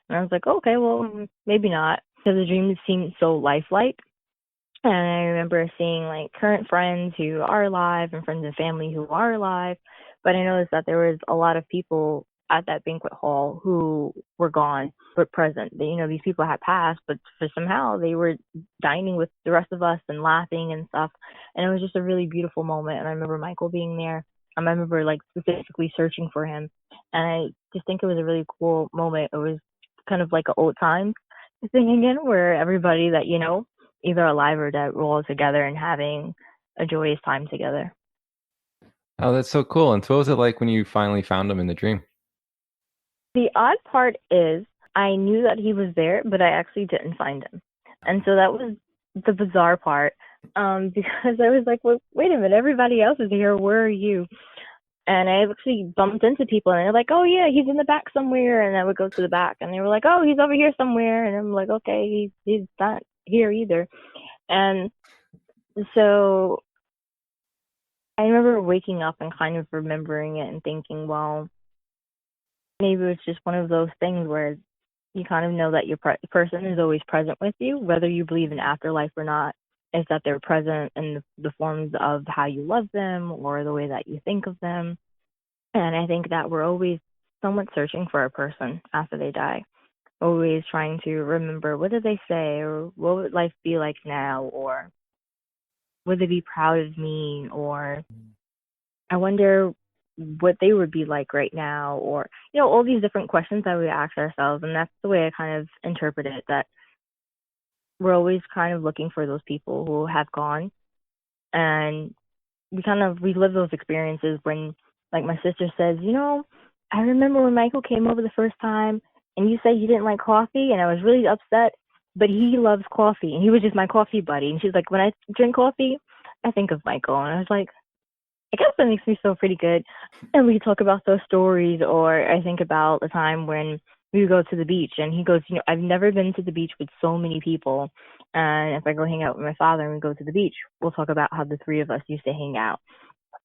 And I was like, okay, well, maybe not. Because the dream seemed so lifelike. And I remember seeing like current friends who are alive and friends and family who are alive. But I noticed that there was a lot of people at that banquet hall who were gone but present. These people had passed, but for somehow they were dining with the rest of us and laughing and stuff. And it was just a really beautiful moment. And I remember Michael being there. I remember like specifically searching for him. And I just think it was a really cool moment. It was kind of like an old time thing again, where everybody that either alive or dead, we're all together and having a joyous time together. Oh, that's so cool. And so what was it like when you finally found him in the dream? The odd part is I knew that he was there, but I actually didn't find him. And so that was the bizarre part, because I was like, well, wait a minute, everybody else is here. Where are you? And I actually bumped into people, and they're like, oh, yeah, he's in the back somewhere. And I would go to the back, and they were like, oh, he's over here somewhere. And I'm like, okay, he's not here either. And so I remember waking up and kind of remembering it and thinking, well, maybe it's just one of those things where you kind of know that your person is always present with you, whether you believe in afterlife or not. Is that they're present in the forms of how you love them or the way that you think of them. And I think that we're always somewhat searching for a person after they die, always trying to remember what did they say, or what would life be like now, or would they be proud of me, or I wonder what they would be like right now, or all these different questions that we ask ourselves. And that's the way I kind of interpret it, that we're always kind of looking for those people who have gone, and we kind of relive those experiences when, like, my sister says, I remember when Michael came over the first time and you said you didn't like coffee, and I was really upset, but he loves coffee and he was just my coffee buddy. And she's like, when I drink coffee, I think of Michael. And I was like, I guess that makes me feel pretty good. And we talk about those stories, or I think about the time when we would go to the beach, and he goes, I've never been to the beach with so many people. And if I go hang out with my father and we go to the beach, we'll talk about how the three of us used to hang out.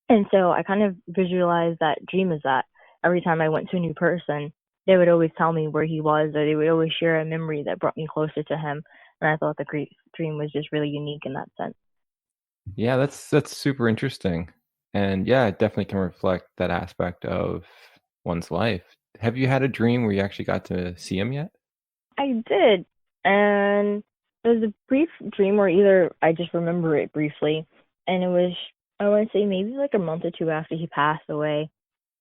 And so I kind of visualized that dream as that. Every time I went to a new person, they would always tell me where he was, or they would always share a memory that brought me closer to him. And I thought the great dream was just really unique in that sense. Yeah, that's super interesting. And yeah, it definitely can reflect that aspect of one's life. Have you had a dream where you actually got to see him yet? I did, and it was a brief dream, or either I just remember it briefly, and it was, I want to say, maybe like a month or two after he passed away,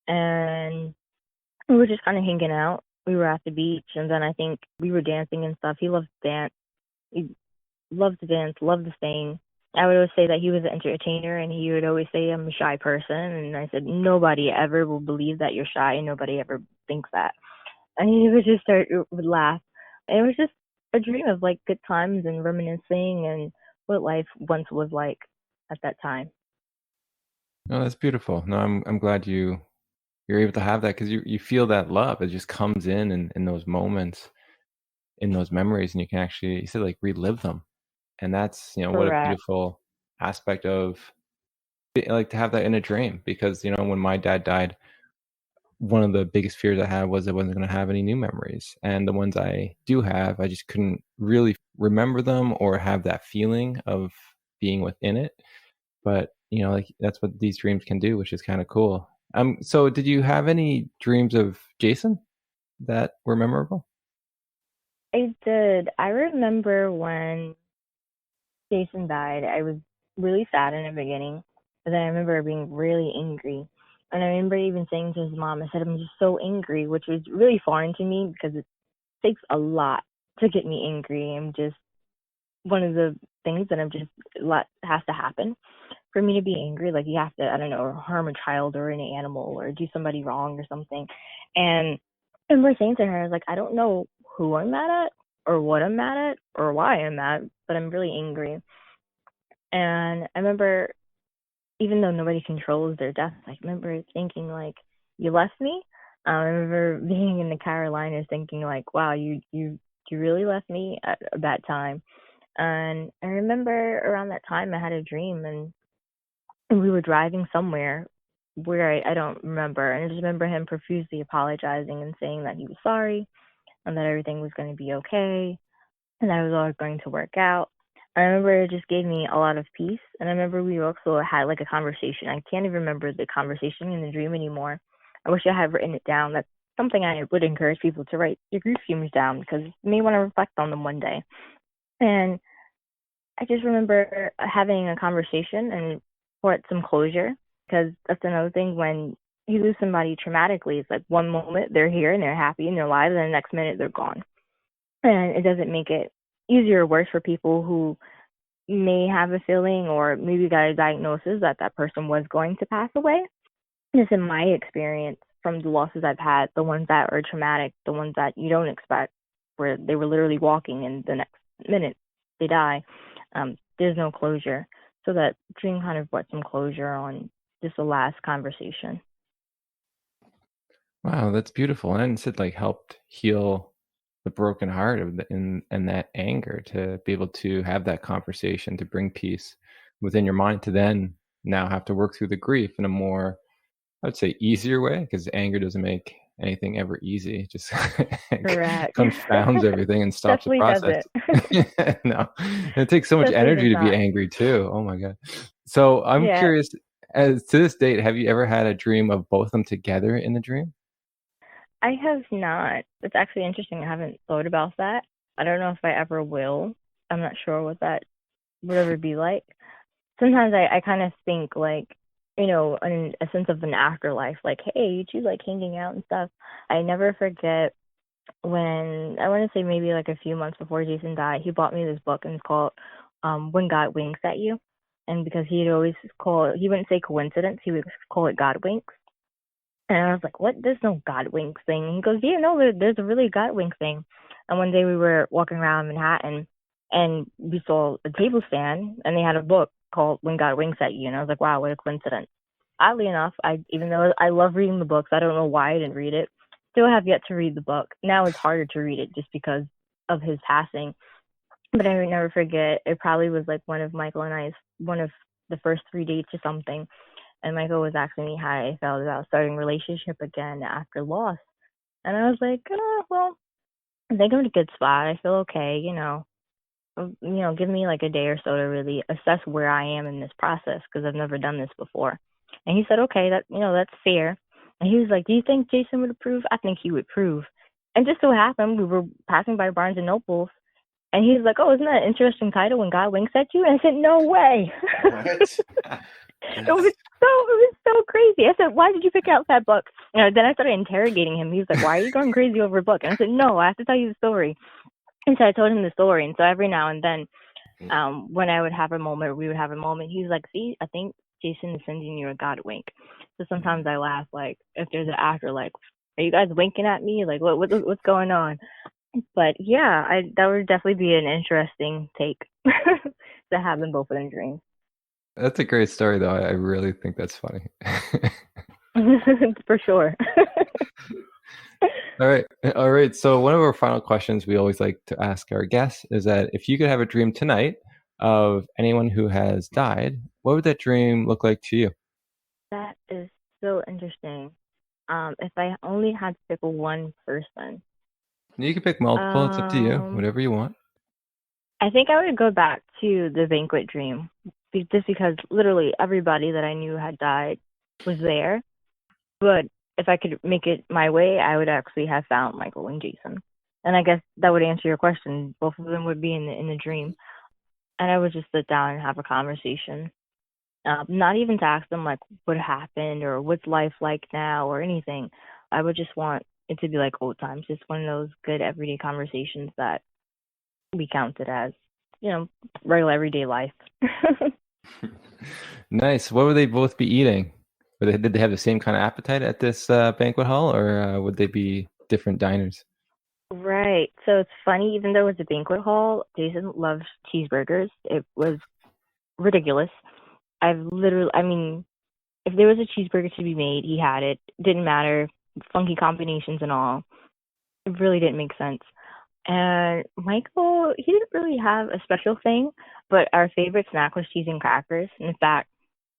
and we were just kind of hanging out. We were at the beach, and then I think we were dancing and stuff. He loved to dance. He loved to dance, loved to sing. I would always say that he was an entertainer, and he would always say I'm a shy person, and I said nobody ever will believe that you're shy, and nobody ever thinks that. And he would just would laugh. And it was just a dream of like good times and reminiscing and what life once was like at that time. No, that's beautiful. No, I'm glad you're able to have that because you feel that love. It just comes in those moments, in those memories, and you can actually, you said, like, relive them. And that's, what a Correct. beautiful aspect of like to have that in a dream because, when my dad died, one of the biggest fears I had was I wasn't going to have any new memories. And the ones I do have, I just couldn't really remember them or have that feeling of being within it. But, like that's what these dreams can do, which is kind of cool. So did you have any dreams of Jason that were memorable? I did. I remember when Jason died, I was really sad in the beginning, but then I remember being really angry. And I remember even saying to his mom, I said, I'm just so angry, which was really foreign to me because it takes a lot to get me angry. I'm just one of the things that I'm just, a lot has to happen for me to be angry. Like you have to, I don't know, harm a child or an animal or do somebody wrong or something. And I remember saying to her, I was like, I don't know who I'm mad at or what I'm mad at or why I'm mad, but I'm really angry. And I remember, even though nobody controls their death, I remember thinking like, you left me. I remember being in the Carolinas thinking like, wow, you really left me at a bad time. And I remember around that time I had a dream, and we were driving somewhere where I don't remember. And I just remember him profusely apologizing and saying that he was sorry and that everything was going to be okay and that it was all going to work out. I remember it just gave me a lot of peace. And I remember we also had like a conversation. I can't even remember the conversation in the dream anymore. I wish I had written it down. That's something I would encourage people to write your grief dreams down because you may want to reflect on them one day. And I just remember having a conversation and brought some closure because that's another thing when you lose somebody traumatically. It's like one moment they're here and they're happy and they're alive, and the next minute they're gone. And it doesn't make it easier or worse for people who may have a feeling or maybe got a diagnosis that that person was going to pass away. Just in my experience from the losses I've had, the ones that are traumatic, the ones that you don't expect, where they were literally walking and the next minute they die, there's no closure. So that dream kind of brought some closure on just the last conversation. Wow, that's beautiful. And it said like helped heal the broken heart of and that anger to be able to have that conversation to bring peace within your mind to then now have to work through the grief in a more, I would say, easier way because anger doesn't make anything ever easy. It just Correct. confounds everything and stops the Definitely process. doesn't. No, and it takes so much Definitely does energy to be not. angry too. Oh my god. So I'm Yeah, curious, as to this date, have you ever had a dream of both of them together in the dream? I have not. It's actually interesting. I haven't thought about that. I don't know if I ever will. I'm not sure what that would ever be like. Sometimes I kind of think like, in a sense of an afterlife, like, hey, you two like hanging out and stuff. I never forget when I want to say maybe like a few months before Jason died, he bought me this book and it's called When God Winks at You. And because he'd always he wouldn't say coincidence, he would call it God winks. And I was like, what? There's no God wink thing. And he goes, yeah, no, there's a really God wink thing. And one day we were walking around Manhattan and we saw a table stand and they had a book called When God Winks at You. And I was like, wow, what a coincidence. Oddly enough, even though I love reading the books, I don't know why I didn't read it. Still have yet to read the book. Now it's harder to read it just because of his passing. But I would never forget, it probably was like one of Michael and I's, one of the first 3 dates or something, and Michael was asking me how I felt about starting a relationship again after loss. And I was like, well, I think I'm in a good spot. I feel okay, give me like a day or so to really assess where I am in this process because I've never done this before. And he said, okay, that's fair. And he was like, "Do you think Jason would approve?" I think he would approve. And just so happened, we were passing by Barnes and Nobles, and he's like, "Oh, isn't that an interesting title when God winks at you?" And I said, "No way." What? It was so crazy. I said, "Why did you pick out that book?" Then I started interrogating him. He was like, "Why are you going crazy over a book?" And I said, "No, I have to tell you the story." And so I told him the story. And so every now and then, when I would have a moment, or we would have a moment, he was like, "See, I think Jason is sending you a God wink." So sometimes I laugh, like if there's an actor, like, "Are you guys winking at me? Like, what's going on?" But yeah, that would definitely be an interesting take to have them both in dreams. That's a great story, though. I really think that's funny. For sure. All right. All right. So one of our final questions we always like to ask our guests is that if you could have a dream tonight of anyone who has died, what would that dream look like to you? That is so interesting. If I only had to pick one person, You can pick multiple. It's up to you. um, Whatever you want. I think I would go back to the banquet dream, just because literally everybody that I knew had died was there. But if I could make it my way, I would actually have found Michael and Jason. And I guess that would answer your question. Both of them would be in the dream, and I would just sit down and have a conversation. Not even to ask them like what happened or what's life like now or anything. I would just want it to be like old times, just one of those good everyday conversations that we counted as, regular everyday life. Nice. What would they both be eating? Did they have the same kind of appetite at this banquet hall, or would they be different diners? Right. So it's funny, even though it's a banquet hall, Jason loves cheeseburgers. It was ridiculous. I mean, if there was a cheeseburger to be made, he had it. Didn't matter, funky combinations and all. It really didn't make sense. And Michael, he didn't really have a special thing, but our favorite snack was cheese and crackers. In fact,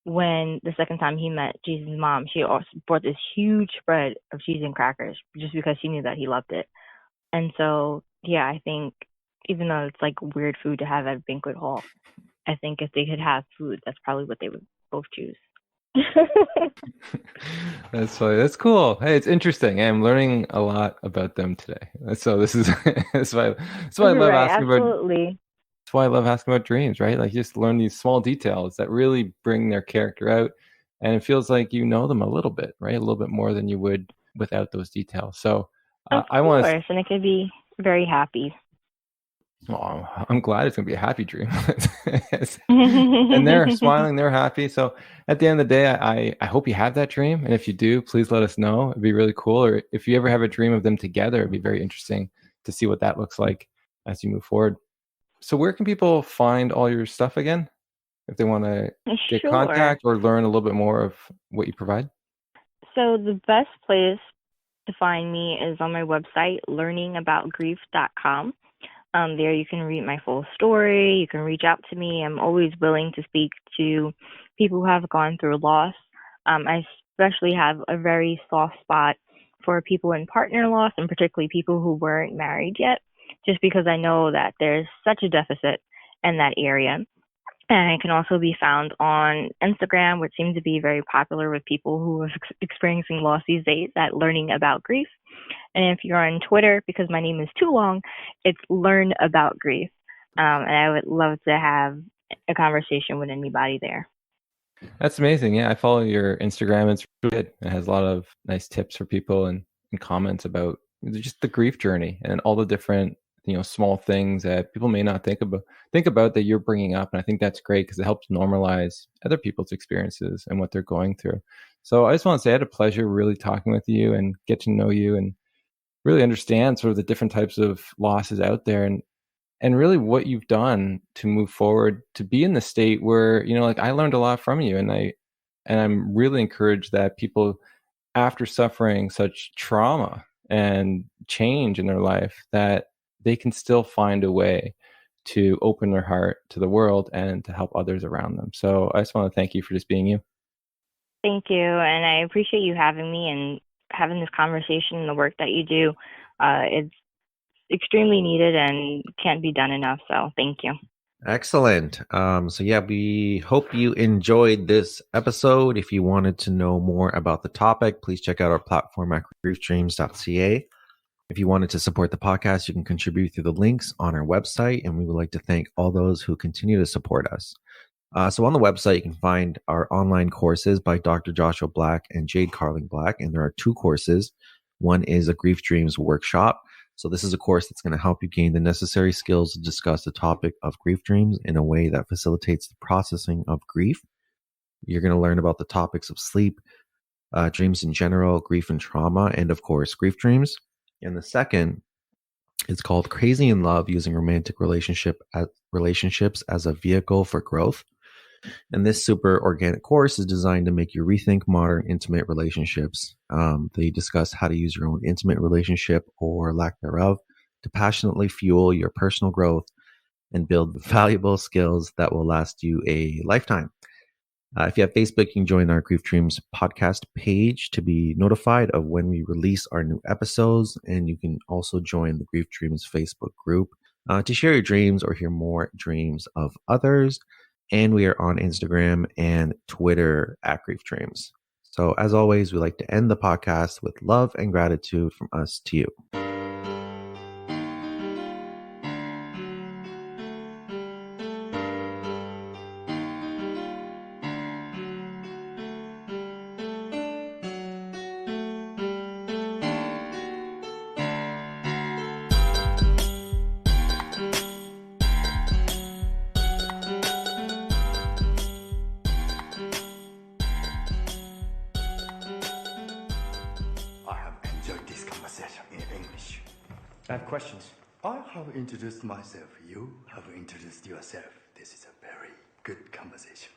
when the second time he met Jason's mom, she also brought this huge spread of cheese and crackers just because she knew that he loved it. And so, yeah, I think even though it's like weird food to have at a banquet hall, I think if they could have food, that's probably what they would both choose. That's funny. That's cool. Hey, it's interesting. I'm learning a lot about them today. So this is that's why I love Right, asking about absolutely. that's why I love asking about dreams, right? Like you just learn these small details that really bring their character out, and it feels like you know them a little bit, right? A little bit more than you would without those details. So Of I want to. course, and it could be very happy. Oh, I'm glad it's gonna be a happy dream. And they're smiling, they're happy. So at the end of the day, I hope you have that dream. And if you do, please let us know. It'd be really cool. Or if you ever have a dream of them together, it'd be very interesting to see what that looks like as you move forward. So where can people find all your stuff again if they want to get Sure. contact or learn a little bit more of what you provide? So the best place to find me is on my website, learningaboutgrief.com. There you can read my full story. You can reach out to me. I'm always willing to speak to people who have gone through loss. I especially have a very soft spot for people in partner loss, and particularly people who weren't married yet, just because I know that there's such a deficit in that area. And it can also be found on Instagram, which seems to be very popular with people who are experiencing loss these days, at Learning About Grief. And if you're on Twitter, because my name is too long, it's Learn About Grief. And I would love to have a conversation with anybody there. That's amazing. Yeah, I follow your Instagram. It's really good. It has a lot of nice tips for people and comments about just the grief journey and all the different small things that people may not think about that you're bringing up. And I think that's great because it helps normalize other people's experiences and what they're going through. So I just want to say I had a pleasure really talking with you and get to know you and really understand sort of the different types of losses out there and really what you've done to move forward to be in the state where like I learned a lot from you, and I'm really encouraged that people after suffering such trauma and change in their life that they can still find a way to open their heart to the world and to help others around them. So I just want to thank you for just being you. Thank you. And I appreciate you having me and having this conversation and the work that you do. It's extremely needed and can't be done enough. So thank you. Excellent. We hope you enjoyed this episode. If you wanted to know more about the topic, please check out our platform at griefdreams.ca. If you wanted to support the podcast, you can contribute through the links on our website, and we would like to thank all those who continue to support us. So on the website, you can find our online courses by Dr. Joshua Black and Jade Carling Black, and there are 2 courses. One is a Grief Dreams workshop. So this is a course that's going to help you gain the necessary skills to discuss the topic of grief dreams in a way that facilitates the processing of grief. You're going to learn about the topics of sleep, dreams in general, grief and trauma, and of course, grief dreams. And the second is called Crazy in Love, using romantic relationships as a vehicle for growth. And this super organic course is designed to make you rethink modern intimate relationships. They discuss how to use your own intimate relationship or lack thereof to passionately fuel your personal growth and build valuable skills that will last you a lifetime. If you have Facebook, you can join our Grief Dreams podcast page to be notified of when we release our new episodes. And you can also join the Grief Dreams Facebook group to share your dreams or hear more dreams of others. And we are on Instagram and Twitter at Grief Dreams. So as always, we like to end the podcast with love and gratitude from us to you. I have questions. I have introduced myself. You have introduced yourself. This is a very good conversation.